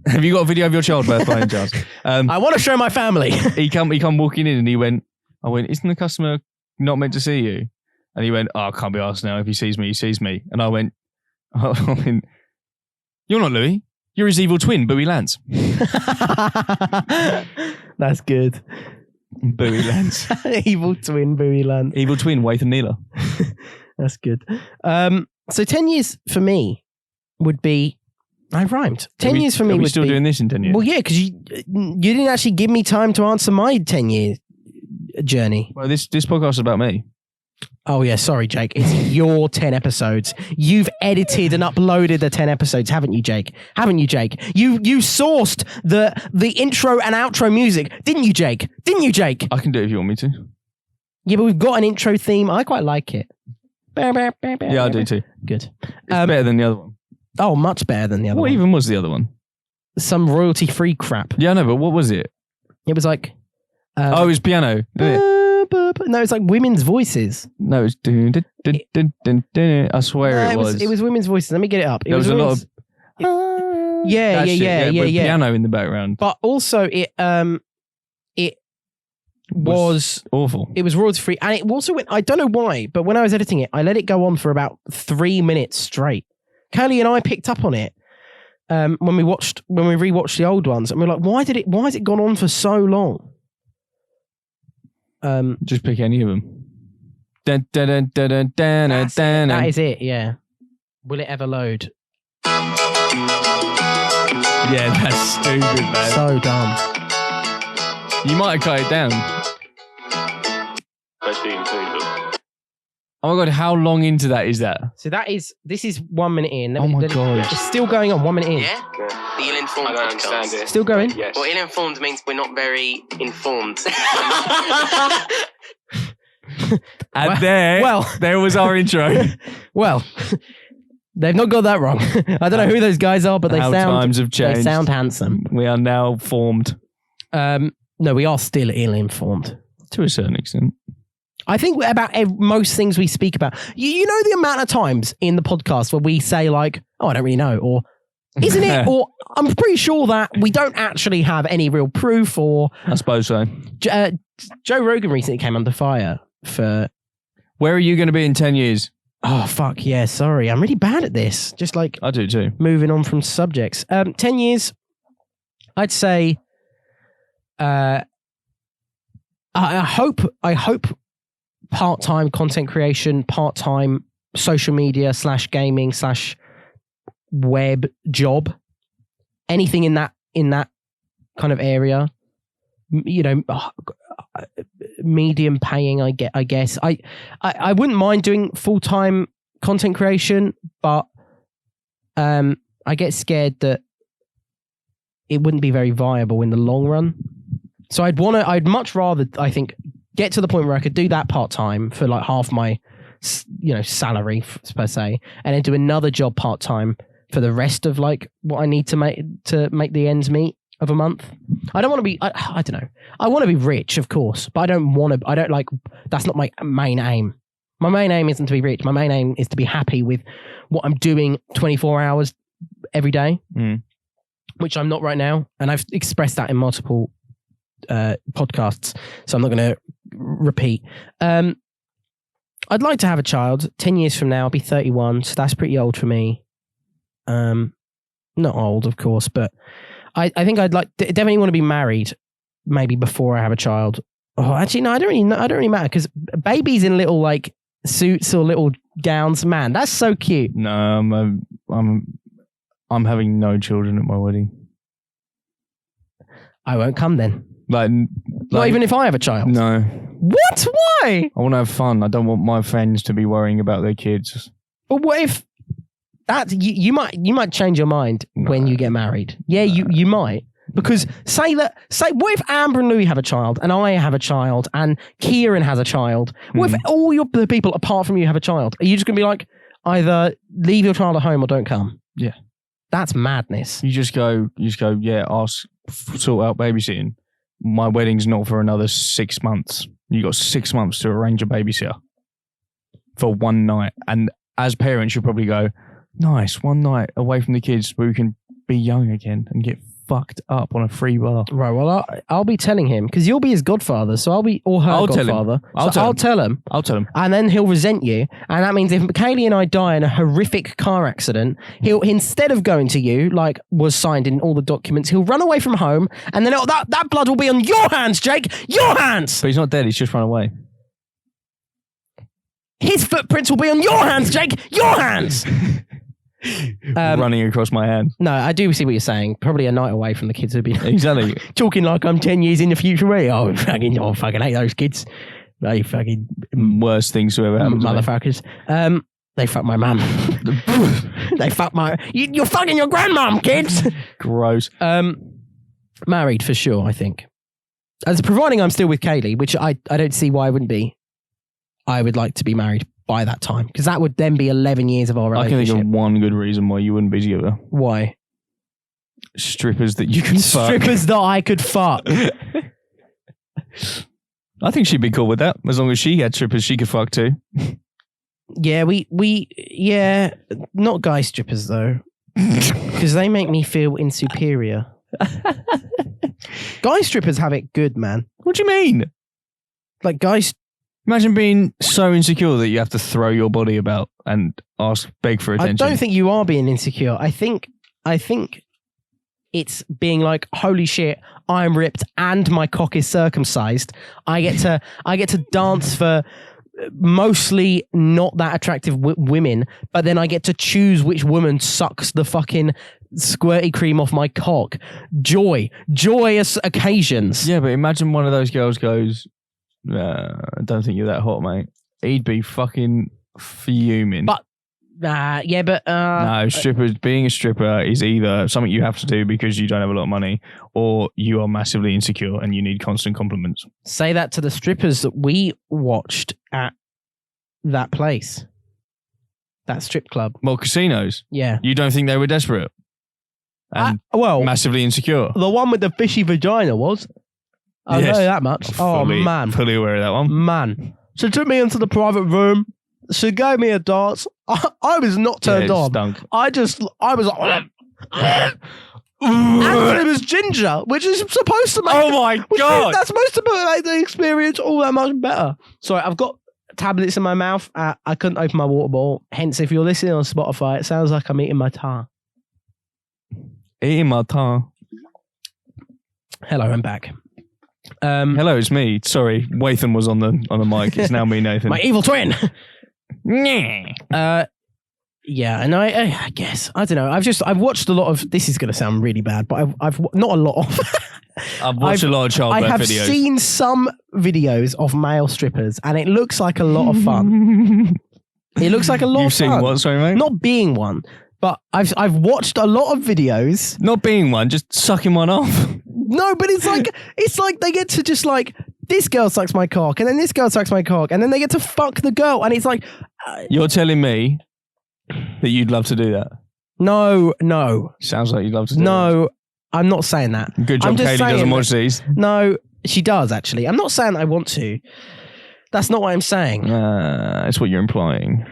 Have you got a video of your childbirth by any chance? I want to show my family. he come walking in and I went, isn't the customer not meant to see you? And he went, oh, I can't be asked now. If he sees me, he sees me. And I went, You're not Louis. You're his evil twin, Bowie Lance. That's good. Bowie Lance. Evil twin, Bowie Lance. Evil twin, Waithe and Neela. That's good. So 10 years for me would be... I rhymed. 10 years for me would be... Are we still doing this in 10 years? Well, yeah, because you didn't actually give me time to answer my 10-year journey. Well, this podcast is about me. Oh, yeah, sorry, Jake. It's your 10 episodes. You've edited and uploaded the 10 episodes, haven't you, Jake? You sourced the intro and outro music, didn't you, Jake? I can do it if you want me to. Yeah, but we've got an intro theme. I quite like it. Yeah, I do too. Good. It's better than the other one. Oh, much better than the other one. What even was the other one? Some royalty-free crap. Yeah, I know, but what was it? It was like... it was piano. No, it's like women's voices. No, it's... I swear it was. It was women's voices. Let me get it up. There was a lot of... Yeah. Piano in the background. But also it was awful. It was royalty free, and it also went. I don't know why, but when I was editing it, I let it go on for about 3 minutes straight. Curly and I picked up on it when we rewatched the old ones, and we're like, why has it gone on for so long? Just pick any of them. That is it. Yeah. Will it ever load? Yeah, that's stupid, man. So dumb. You might have cut it down. Oh my god, how long into that is that? So this is 1 minute in. Oh my god. It's still going on, 1 minute in. Yeah? The Illinformed Podcast. Still going? Yes. Well, ill-informed means we're not very informed. And there was our intro. Well, they've not got that wrong. I don't know who those guys are, but times have changed. They sound handsome. We are now formed. No, we are still ill-informed. To a certain extent. I think about most things we speak about. You know the amount of times in the podcast where we say like, oh, I don't really know, or isn't it? Or I'm pretty sure that we don't actually have any real proof, or... I suppose so. Joe Rogan recently came under fire for... Where are you going to be in 10 years? Oh, fuck, yeah, sorry. I'm really bad at this. Just like... I do too. Moving on from subjects. 10 years, I'd say... I hope part-time content creation, part-time social media / gaming / web job, anything in that kind of area, you know, medium paying, I guess. I wouldn't mind doing full-time content creation, but I get scared that it wouldn't be very viable in the long run. So I'd much rather, I think, get to the point where I could do that part-time for like half my, salary per se, and then do another job part-time for the rest of like what I need to make the ends meet of a month. I don't want to be, I don't know. I want to be rich, of course, but that's not my main aim. My main aim isn't to be rich. My main aim is to be happy with what I'm doing 24 hours every day, which I'm not right now. And I've expressed that in multiple podcasts, so I'm not going to repeat. I'd like to have a child. 10 years from now I'll be 31, so that's pretty old for me. Not old, of course, but I think I'd definitely want to be married maybe before I have a child. Oh, actually no, I don't really matter, because babies in little like suits or little gowns, man, that's so cute. No, I'm having no children at my wedding. I won't come then. Like, not even if I have a child? No. What? Why? I want to have fun. I don't want my friends to be worrying about their kids. But what if that you might change your mind when you get married? Yeah, you might. Because say what if Amber and Louis have a child, and I have a child, and Kieran has a child? What if all the people apart from you have a child? Are you just going to be like, either leave your child at home or don't come? Yeah. That's madness. You just go, yeah, sort out babysitting. My wedding's not for another 6 months. You got 6 months to arrange a babysitter for one night. And as parents, you'll probably go, nice, one night away from the kids where we can be young again and get fucked up on a free bar. Right, well, I'll be telling him, because you'll be his godfather, so I'll be, or her godfather. I'll tell him. And then he'll resent you, and that means if Kaylee and I die in a horrific car accident, he'll, instead of going to you, like was signed in all the documents, he'll run away from home, and then that blood will be on your hands, Jake! Your hands! But he's not dead, he's just run away. His footprints will be on your hands, Jake! Your hands! Running across my hand. No, I do see what you're saying. Probably a night away from the kids who've been exactly talking like I'm 10 years in the future. Right? I fucking hate those kids. They fucking worst things to ever happen. Motherfuckers. They fuck my mum. They fuck my. You're fucking your grandmum, kids. Gross. Married for sure. I think. As providing I'm still with Kaylee, which I don't see why I wouldn't be. I would like to be married by that time, because that would then be 11 years of our relationship. I can think of one good reason why you wouldn't be together. Why? Strippers that you can fuck. Strippers that I could fuck. I think she'd be cool with that, as long as she had strippers she could fuck too. Yeah, yeah, not guy strippers though, because they make me feel insuperior. Guy strippers have it good, man. What do you mean? Like guys. Imagine being so insecure that you have to throw your body about and beg for attention. I don't think you are being insecure. I think it's being like, holy shit, I'm ripped and my cock is circumcised. I get to dance for mostly not that attractive women, but then I get to choose which woman sucks the fucking squirty cream off my cock. Joyous occasions. Yeah, but imagine one of those girls goes, I don't think you're that hot, mate. He'd be fucking fuming. But no, strippers. Being a stripper is either something you have to do because you don't have a lot of money, or you are massively insecure and you need constant compliments. Say that to the strippers that we watched at that place, that strip club. Well, casinos. Yeah. You don't think they were desperate and massively insecure? The one with the fishy vagina was. I know that much. Man. Fully aware of that one. Man. She took me into the private room. She gave me a dance. I was not turned on. Stunk. I was like... and it was ginger, which is supposed to make... Oh my God. That's supposed to make the experience all that much better. Sorry, I've got tablets in my mouth. I couldn't open my water bottle. Hence, if you're listening on Spotify, it sounds like I'm eating my tar. Eating my tar. Hello, I'm back. Hello, it's me. Sorry, Wathan was on the mic. It's now me, Nathan. My evil twin. Yeah, and I guess I don't know. I've watched a lot of. This is going to sound really bad, but I've not a lot of. I've watched a lot of childbirth videos. I have seen some videos of male strippers, and it looks like a lot of fun. It looks like a lot. You've of fun. seen what? Sorry, mate. Not being one, but I've watched a lot of videos. Not being one, just sucking one off. No, but it's like they get to just like, this girl sucks my cock, and then this girl sucks my cock, and then they get to fuck the girl, and it's like... You're telling me that you'd love to do that? No. Sounds like you'd love to do that. No, I'm not saying that. Good job Kaylee doesn't watch these. No, she does, actually. I'm not saying I want to. That's not what I'm saying. That's what you're implying.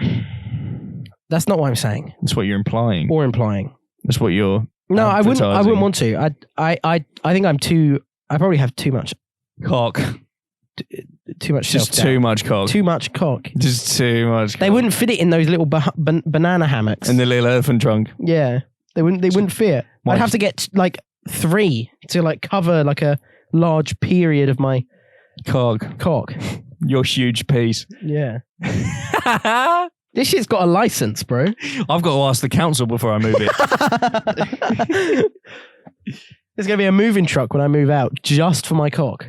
That's not what I'm saying. That's what you're implying. Or implying. That's what you're... No, I wouldn't want to. I think I'm too... I probably have too much... Cock. Too much Just too much cock. Too much cock. Just too much cock. They wouldn't fit it in those little banana hammocks. In the little elephant trunk. Yeah. They wouldn't fit. I'd have to get like 3 to like cover like a large period of my... Cock. Your huge piece. Yeah. This shit's got a license, bro. I've got to ask the council before I move it. There's going to be a moving truck when I move out just for my cock.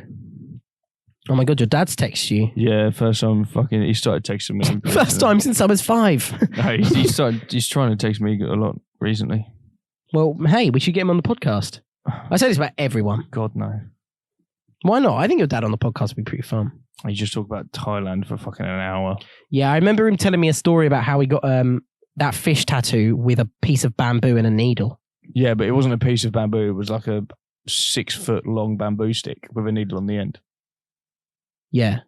Oh my God, your dad's texted you. Yeah, first time he started texting me. First time since I was 5. No, he's trying to text me a lot recently. Well, hey, we should get him on the podcast. I say this about everyone. God, no. Why not? I think your dad on the podcast would be pretty fun. You just talk about Thailand for fucking an hour. Yeah, I remember him telling me a story about how he got that fish tattoo with a piece of bamboo and a needle. Yeah, but it wasn't a piece of bamboo. It was like a 6-foot long bamboo stick with a needle on the end. Yeah,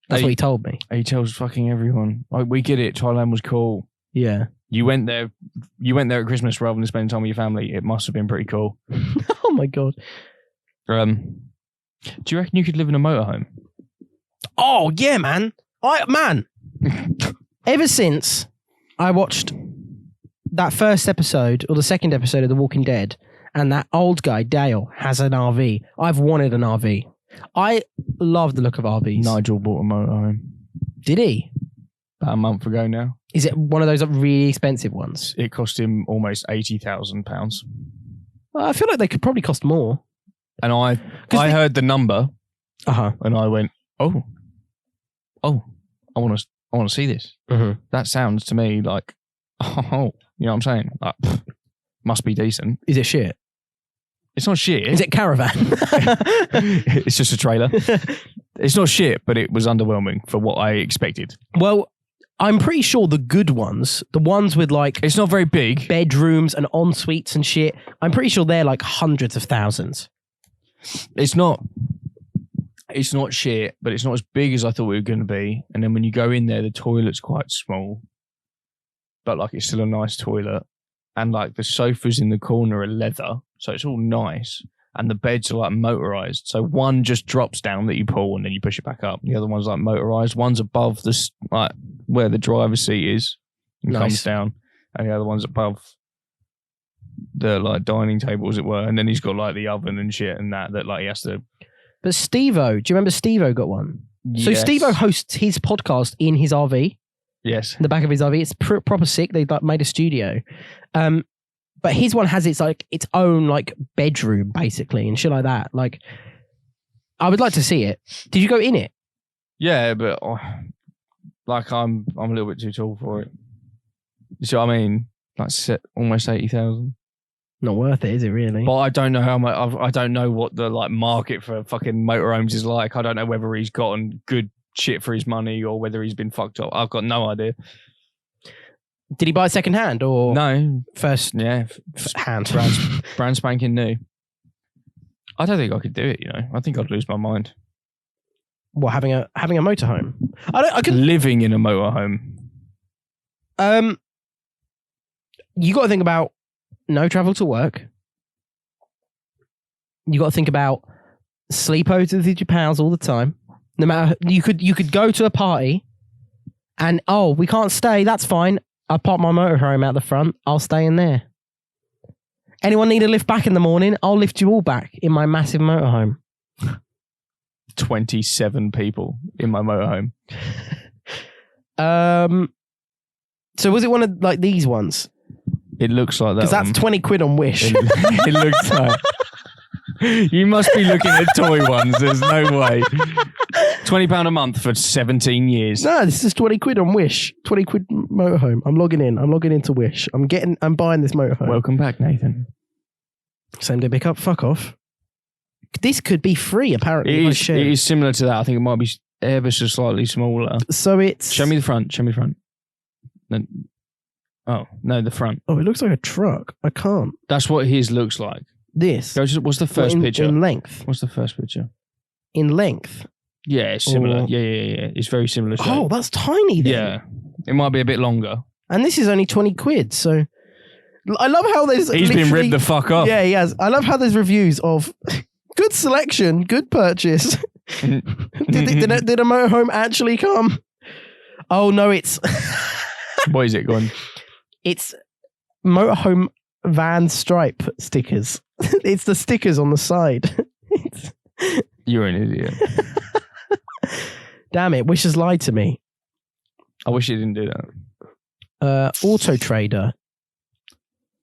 that's what he told me. He tells fucking everyone. Like, we get it. Thailand was cool. Yeah. You went there at Christmas rather than spending time with your family. It must have been pretty cool. Oh my God. Do you reckon you could live in a motorhome? Oh yeah, man. Ever since I watched that first episode or the second episode of The Walking Dead, and that old guy Dale has an RV, I've wanted an RV. I love the look of RVs. Nigel bought a motorhome. Did he? About a month ago now. Is it one of those really expensive ones? It cost him almost £80,000. Well, I feel like they could probably cost more. And I heard the number, and I went, oh, I want to see this. Mm-hmm. That sounds to me like, you know what I'm saying? Like, must be decent. Is it shit? It's not shit. Is it caravan? It's just a trailer. It's not shit, but it was underwhelming for what I expected. Well, I'm pretty sure the good ones, the ones with like... It's not very big. Bedrooms and en-suites and shit, I'm pretty sure they're like hundreds of thousands. It's not shit, but it's not as big as I thought it was going to be. And then when you go in there, the toilet's quite small, but like it's still a nice toilet. And like the sofas in the corner are leather, so it's all nice. And the beds are like motorized. So one just drops down that you pull and then you push it back up. The other one's like motorized. One's above the like where the driver's seat is and comes down. And the other one's above the like dining table, as it were. And then he's got like the oven and shit and that like he has to. But Steve-O, do you remember Steve-O got one? Yes. So Steve-O hosts his podcast in his RV. Yes. In the back of his RV. It's proper sick. They like made a studio. But his one has its own like bedroom basically and shit like that. Like, I would like to see it. Did you go in it? Yeah, but like I'm a little bit too tall for it. You see what I mean? Like almost 80,000. Not worth it, is it really? But I don't know how much. I don't know what the like market for fucking motorhomes is like. I don't know whether he's gotten good shit for his money or whether he's been fucked up. I've got no idea. Did he buy second hand or no? First, yeah, hand, brand spanking new. I don't think I could do it. You know, I think I'd lose my mind. What, having a motorhome? I could living in a motorhome. You got to think about no travel to work. You got to think about sleepovers with your pals all the time. No matter you could go to a party, and we can't stay. That's fine. I'll park my motorhome out the front. I'll stay in there. Anyone need a lift back in the morning? I'll lift you all back in my massive motorhome. 27 people in my motorhome. So was it one of like these ones? It looks like that. Because that's 20 quid on Wish. It looks like. You must be looking at toy ones. There's no way. £20 a month for 17 years. No, this is 20 quid on Wish. 20 quid motorhome. I'm logging into Wish. I'm buying this motorhome. Welcome back, Nathan. Same day pickup. Fuck off. This could be free, apparently. It is similar to that. I think it might be ever so slightly smaller. So it's... Show me the front. No. Oh, no, the front. Oh, it looks like a truck. I can't. That's what his looks like. This? What's the first picture? In length. What's the first picture? In length? Yeah, it's similar. Yeah. It's very similar. Shape. Oh, that's tiny then. Yeah. It might be a bit longer. And this is only 20 quid, so... I love how there's... He's been ripped the fuck off. Yeah, he has. I love how there's reviews of... Good selection, good purchase. did a motorhome actually come? Oh, no, it's... What is it going? It's motorhome van stripe stickers. It's the stickers on the side. You're an idiot. Damn it, Wish has lied to me. I wish you didn't do that. Auto Trader.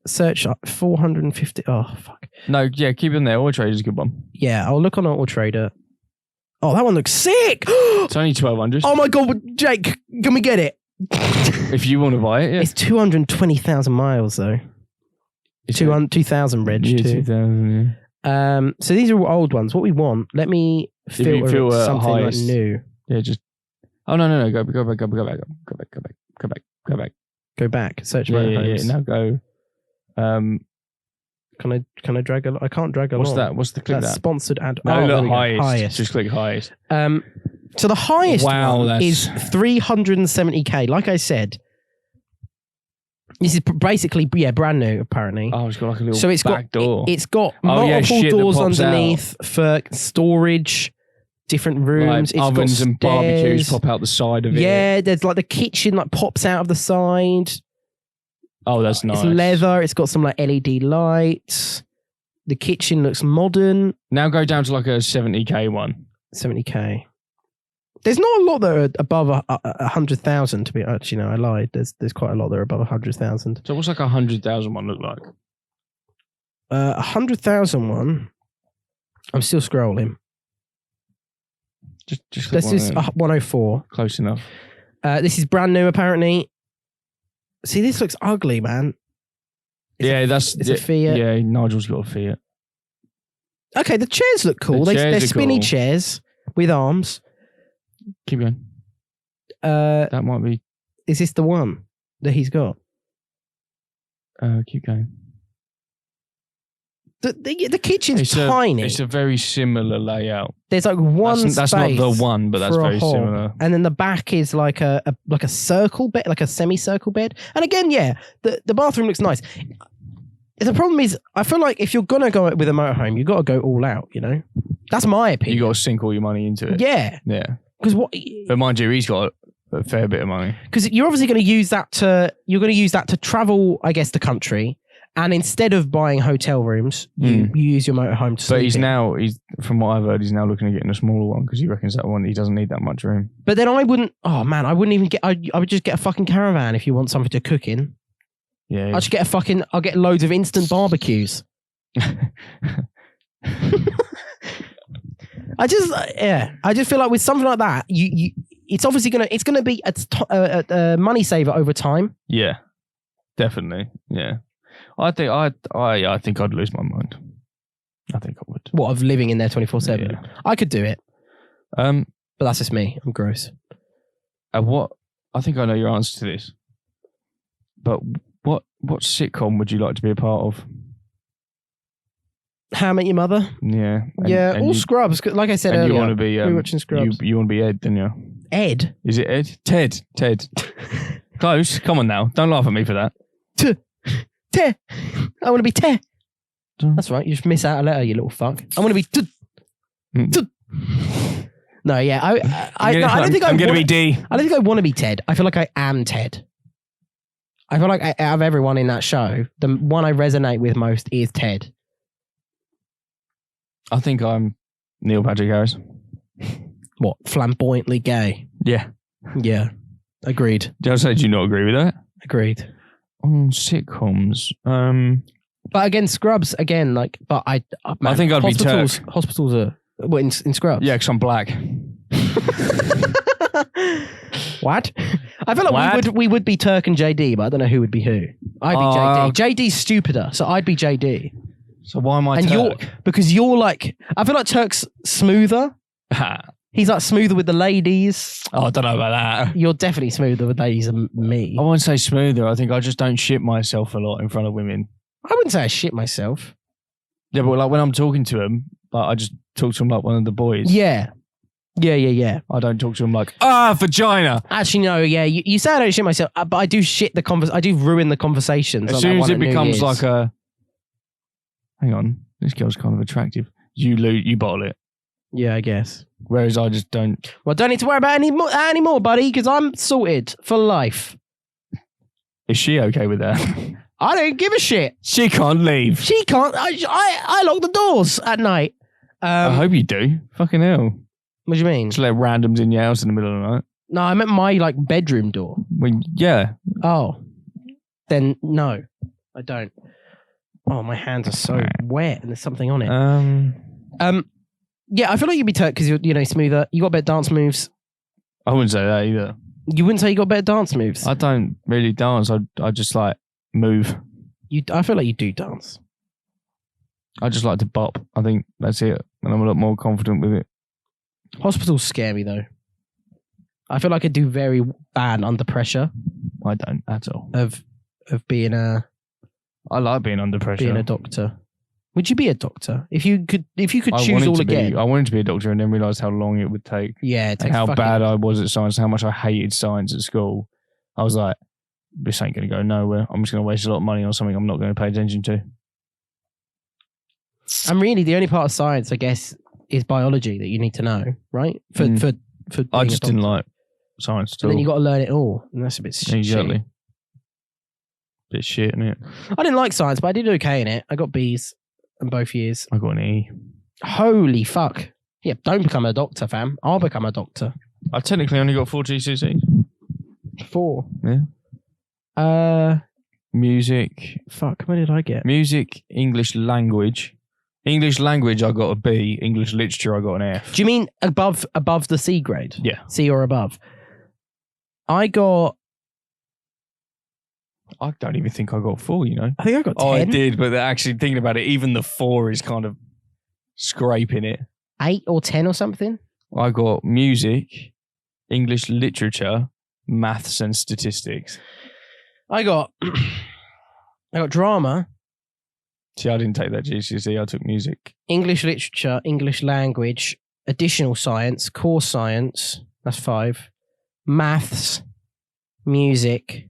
Search 450. Oh, fuck. No, yeah, keep it in there. Auto Trader's a good one. Yeah, I'll look on Auto Trader. Oh, that one looks sick. It's only 1,200. Oh my God, Jake, can we get it? If you want to buy it, yeah. It's 220,000 miles though. 2,000 reg too. 2,000, yeah. So these are all old ones. What we want, let me filter something like new. Yeah, just... Oh, no. Go back. Go back. Search motorhomes. Yeah. Now go... Can I drag along? I can't drag along. What's that? What's the click? That's that? Sponsored ad. No, look, highest. Just click highest. So the highest one is 370k. Like I said, This is basically brand new apparently. Oh, it's got like a little so it's back door. It's got multiple doors underneath for storage, different rooms. Like it's ovens got and barbecues pop out the side of it. Yeah, there's like the kitchen like pops out of the side. Oh, that's nice. It's leather. It's got some like LED lights. The kitchen looks modern. Now go down to like a 70k one. 70k. There's not a lot that are above 100,000 to be actually. No, I lied. There's quite a lot that are above 100,000. So what's like 100,000 one look like? 100,000 one. I'm still scrolling. Just this is 104. Close enough. This is brand new apparently. See, this looks ugly, man. It's a Fiat. Yeah, Nigel's got a Fiat. Okay, the chairs look cool. They're spinny chairs with arms. Keep going. That might be. Is this the one that he's got? Keep going. The kitchen's tiny. It's a very similar layout. There's like one space. That's not the one, but that's very similar. And then the back is like a circle bed, like a semicircle bed. And again, yeah, the bathroom looks nice. The problem is, I feel like if you're gonna go with a motorhome, you got to go all out. You know, that's my opinion. You got to sink all your money into it. Yeah. Because But mind you, he's got a fair bit of money. Because you're obviously going to use that to travel, I guess, the country. And instead of buying hotel rooms, you use your motorhome to sleep But he's from what I've heard, he's now looking at getting a smaller one because he reckons that one he doesn't need that much room. But then I wouldn't even get. I would just get a fucking caravan if you want something to cook in. Yeah. I'll get loads of instant barbecues. I just feel like with something like that, it's obviously gonna be a money saver over time. Yeah, definitely. Yeah, I think I'd lose my mind. I think I would. What, of living in there 24/7? Yeah. I could do it. But that's just me. I'm gross. What? I think I know your answer to this. But what sitcom would you like to be a part of? How I Met Your Mother? Yeah. All Scrubs. Like I said earlier, you want to be we're watching Scrubs. You want to be Ed, don't you? Ed? Is it Ed? Ted. Close. Come on now. Don't laugh at me for that. Te. I want to be Te. That's right. You just miss out a letter, you little fuck. I want to be No, yeah. I don't think I'm going to be D. I don't think I want to be Ted. I feel like I am Ted. I feel like out of everyone in that show, the one I resonate with most is Ted. I think I'm Neil Patrick Harris. What? Flamboyantly gay? Yeah. Yeah. Agreed. Did I say, do you not agree with that? Agreed. On sitcoms. But again, Scrubs, again, like, but I think I'd be Turk. Hospitals are, what, in Scrubs? Yeah, because I'm black. What? I feel like we would be Turk and JD, but I don't know who would be who. I'd be JD. JD's stupider, so I'd be JD. So why am I Turk? Because you're like, I feel like Turk's smoother. He's like smoother with the ladies. Oh, I don't know about that. You're definitely smoother with ladies than me. I wouldn't say smoother. I think I just don't shit myself a lot in front of women. I wouldn't say I shit myself. Yeah, but like when I'm talking to them, like I just talk to them like one of the boys. Yeah. I don't talk to them like, vagina. Actually, no, yeah. You say I don't shit myself, but I do shit I do ruin the conversations. As soon as it becomes like a, hang on, this girl's kind of attractive. You bottle it. Yeah, I guess. Whereas I just don't. Well, don't need to worry about anymore, buddy, because I'm sorted for life. Is she okay with that? I don't give a shit. She can't leave. She can't. I lock the doors at night. I hope you do. Fucking hell. What do you mean? Just let randoms in your house in the middle of the night. No, I meant my like bedroom door. Well, yeah. Oh, then no, I don't. Oh, my hands are so wet and there's something on it. Yeah, I feel like you'd be Turk because you're smoother. You got better dance moves. I wouldn't say that either. You wouldn't say you got better dance moves. I don't really dance. I just like move. I feel like you do dance. I just like to bop. I think that's it, and I'm a lot more confident with it. Hospitals scare me though. I feel like I do very bad under pressure. I don't at all. Of being I like being under pressure. Being a doctor. Would you be a doctor if you could choose all again? I wanted to be a doctor and then realised how long it would take. Yeah, and how bad I was at science, how much I hated science at school. I was like, this ain't going to go nowhere. I'm just going to waste a lot of money on something I'm not going to pay attention to. And really, the only part of science, I guess, is biology that you need to know, right? For I just didn't like science at all. And then you got to learn it all, and that's a bit shit. Exactly. Bit shit, isn't it? I didn't like science, but I did okay in it. I got B's in both years. I got an E. Holy fuck. Yeah, don't become a doctor, fam. I'll become a doctor. I technically only got 4 GCSEs. 4. Yeah. Music. Fuck, what did I get? Music, English language. English language, I got a B. English literature, I got an F. Do you mean above the C grade? Yeah. C or above? I don't even think I got 4, you know. think I got 10. Oh, I did, but actually thinking about it, even the 4 is kind of scraping it. 8 or 10 or something? I got music, English literature, maths and statistics. I got drama. See, I didn't take that GCSE, I took music. English literature, English language, additional science, core science, that's 5. Maths, music,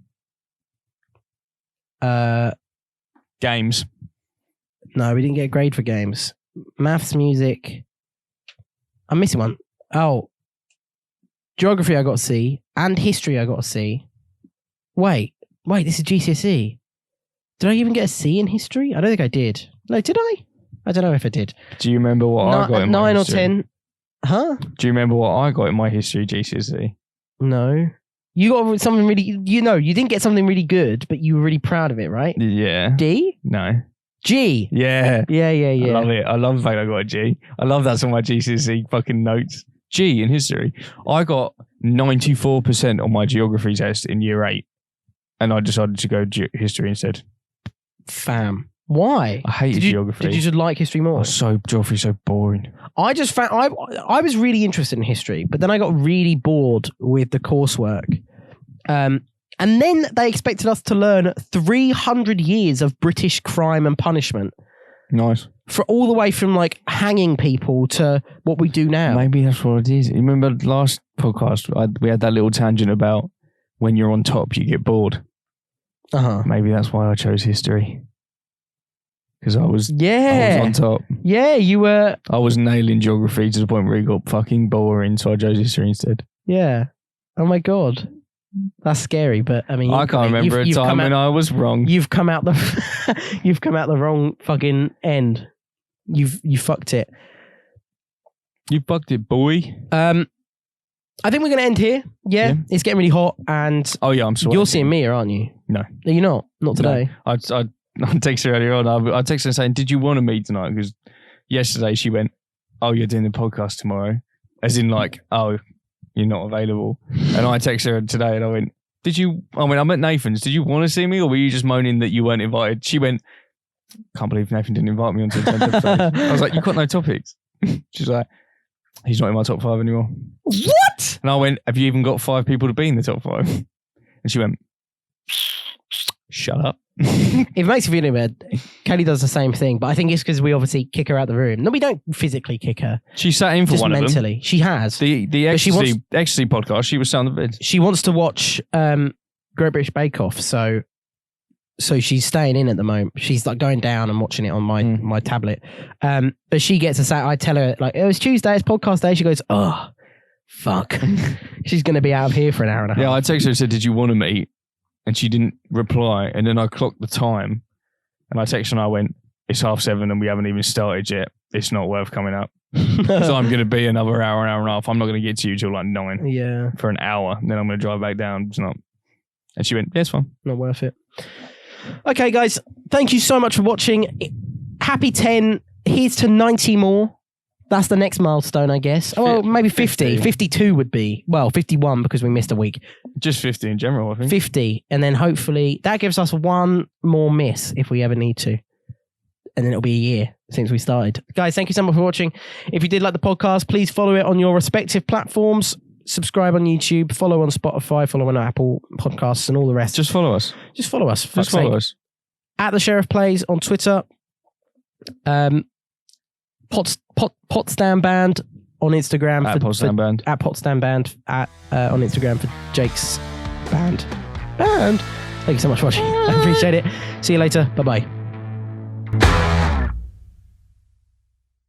Games. No, we didn't get a grade for games. Maths, music. I'm missing one. Oh. Geography I got a C. And history I got a C. Wait, this is GCSE. Did I even get a C in history? I don't think I did. No, did I? I don't know if I did. Do you remember what I got in my 9 or history? 10. Huh? Do you remember what I got in my history GCSE? No. You got something really, you didn't get something really good, but you were really proud of it, right? Yeah. D? No. G? Yeah. Yeah. I love it. I love the fact I got a G. I love that's on my GCSE fucking notes. G in history. I got 94% on my geography test in year 8. And I decided to go history instead. Fam. Why? I hated geography. Did you just like history more? Geography's so boring. I just found I was really interested in history, but then I got really bored with the coursework. And then they expected us to learn 300 years of British crime and punishment. Nice. For all the way from like hanging people to what we do now. Maybe that's what it is. You remember last podcast, we had that little tangent about when you're on top, you get bored. Uh-huh. Maybe that's why I chose history. Because I was on top. Yeah, you were. I was nailing geography to the point where it got fucking boring, so I chose history instead. Yeah. Oh my God. That's scary, but I mean, I can't remember a time when I was wrong. You've come out the wrong fucking end. You fucked it. You fucked it, boy. I think we're going to end here. Yeah, it's getting really hot, and oh yeah, I'm sorry. You're seeing me, aren't you? No, are you not? Not today. No. I texted her earlier on. I texted her saying, "Did you want to meet tonight?" Because yesterday she went, "Oh, you're doing the podcast tomorrow," as in like, "Oh, you're not available." And I texted her today, and I went, I'm at Nathan's. Did you want to see me, or were you just moaning that you weren't invited? She went, "Can't believe Nathan didn't invite me onto the 10th episode." I was like, "You've got no topics." She's like, "He's not in my top 5 anymore." What? And I went, "Have you even got 5 people to be in the top 5? And she went, "Shut up." If it makes you feel any better, Kelly does the same thing, but I think it's because we obviously kick her out the room. No, we don't physically kick her. She sat in for just one mentally. of them. She has. The Ecstasy podcast, she was sat on the bed. She wants to watch Great British Bake Off, so she's staying in at the moment. She's like going down and watching it on my tablet. But she gets us out. I tell her, like, it was Tuesday, it's podcast day. She goes, "Oh, fuck." She's going to be out of here for an hour and a half. Yeah, I texted her and said, "Did you want to meet?" And she didn't reply. And then I clocked the time. And I texted her and I went, "It's 7:30 and we haven't even started yet. It's not worth coming up." So I'm going to be another hour and a half. I'm not going to get to you till like 9. Yeah. For an hour. And then I'm going to drive back down. It's not. And she went, "Yeah, it's fine. Not worth it." Okay, guys. Thank you so much for watching. Happy 10. Here's to 90 more. That's the next milestone, I guess. Oh, well, maybe 50. 52 would be. Well, 51 because we missed a week. Just 50 in general, I think. 50. And then hopefully that gives us one more miss if we ever need to. And then it'll be a year since we started. Guys, thank you so much for watching. If you did like the podcast, please follow it on your respective platforms. Subscribe on YouTube. Follow on Spotify. Follow on Apple Podcasts and all the rest. Just follow us. Just follow us. Just follow us. At The Sheriff Plays on Twitter. Potsdam Band on Instagram. At Potsdam Band. At Potsdam Band on Instagram for Jake's band. Thank you so much for watching. I appreciate it. See you later. Bye-bye.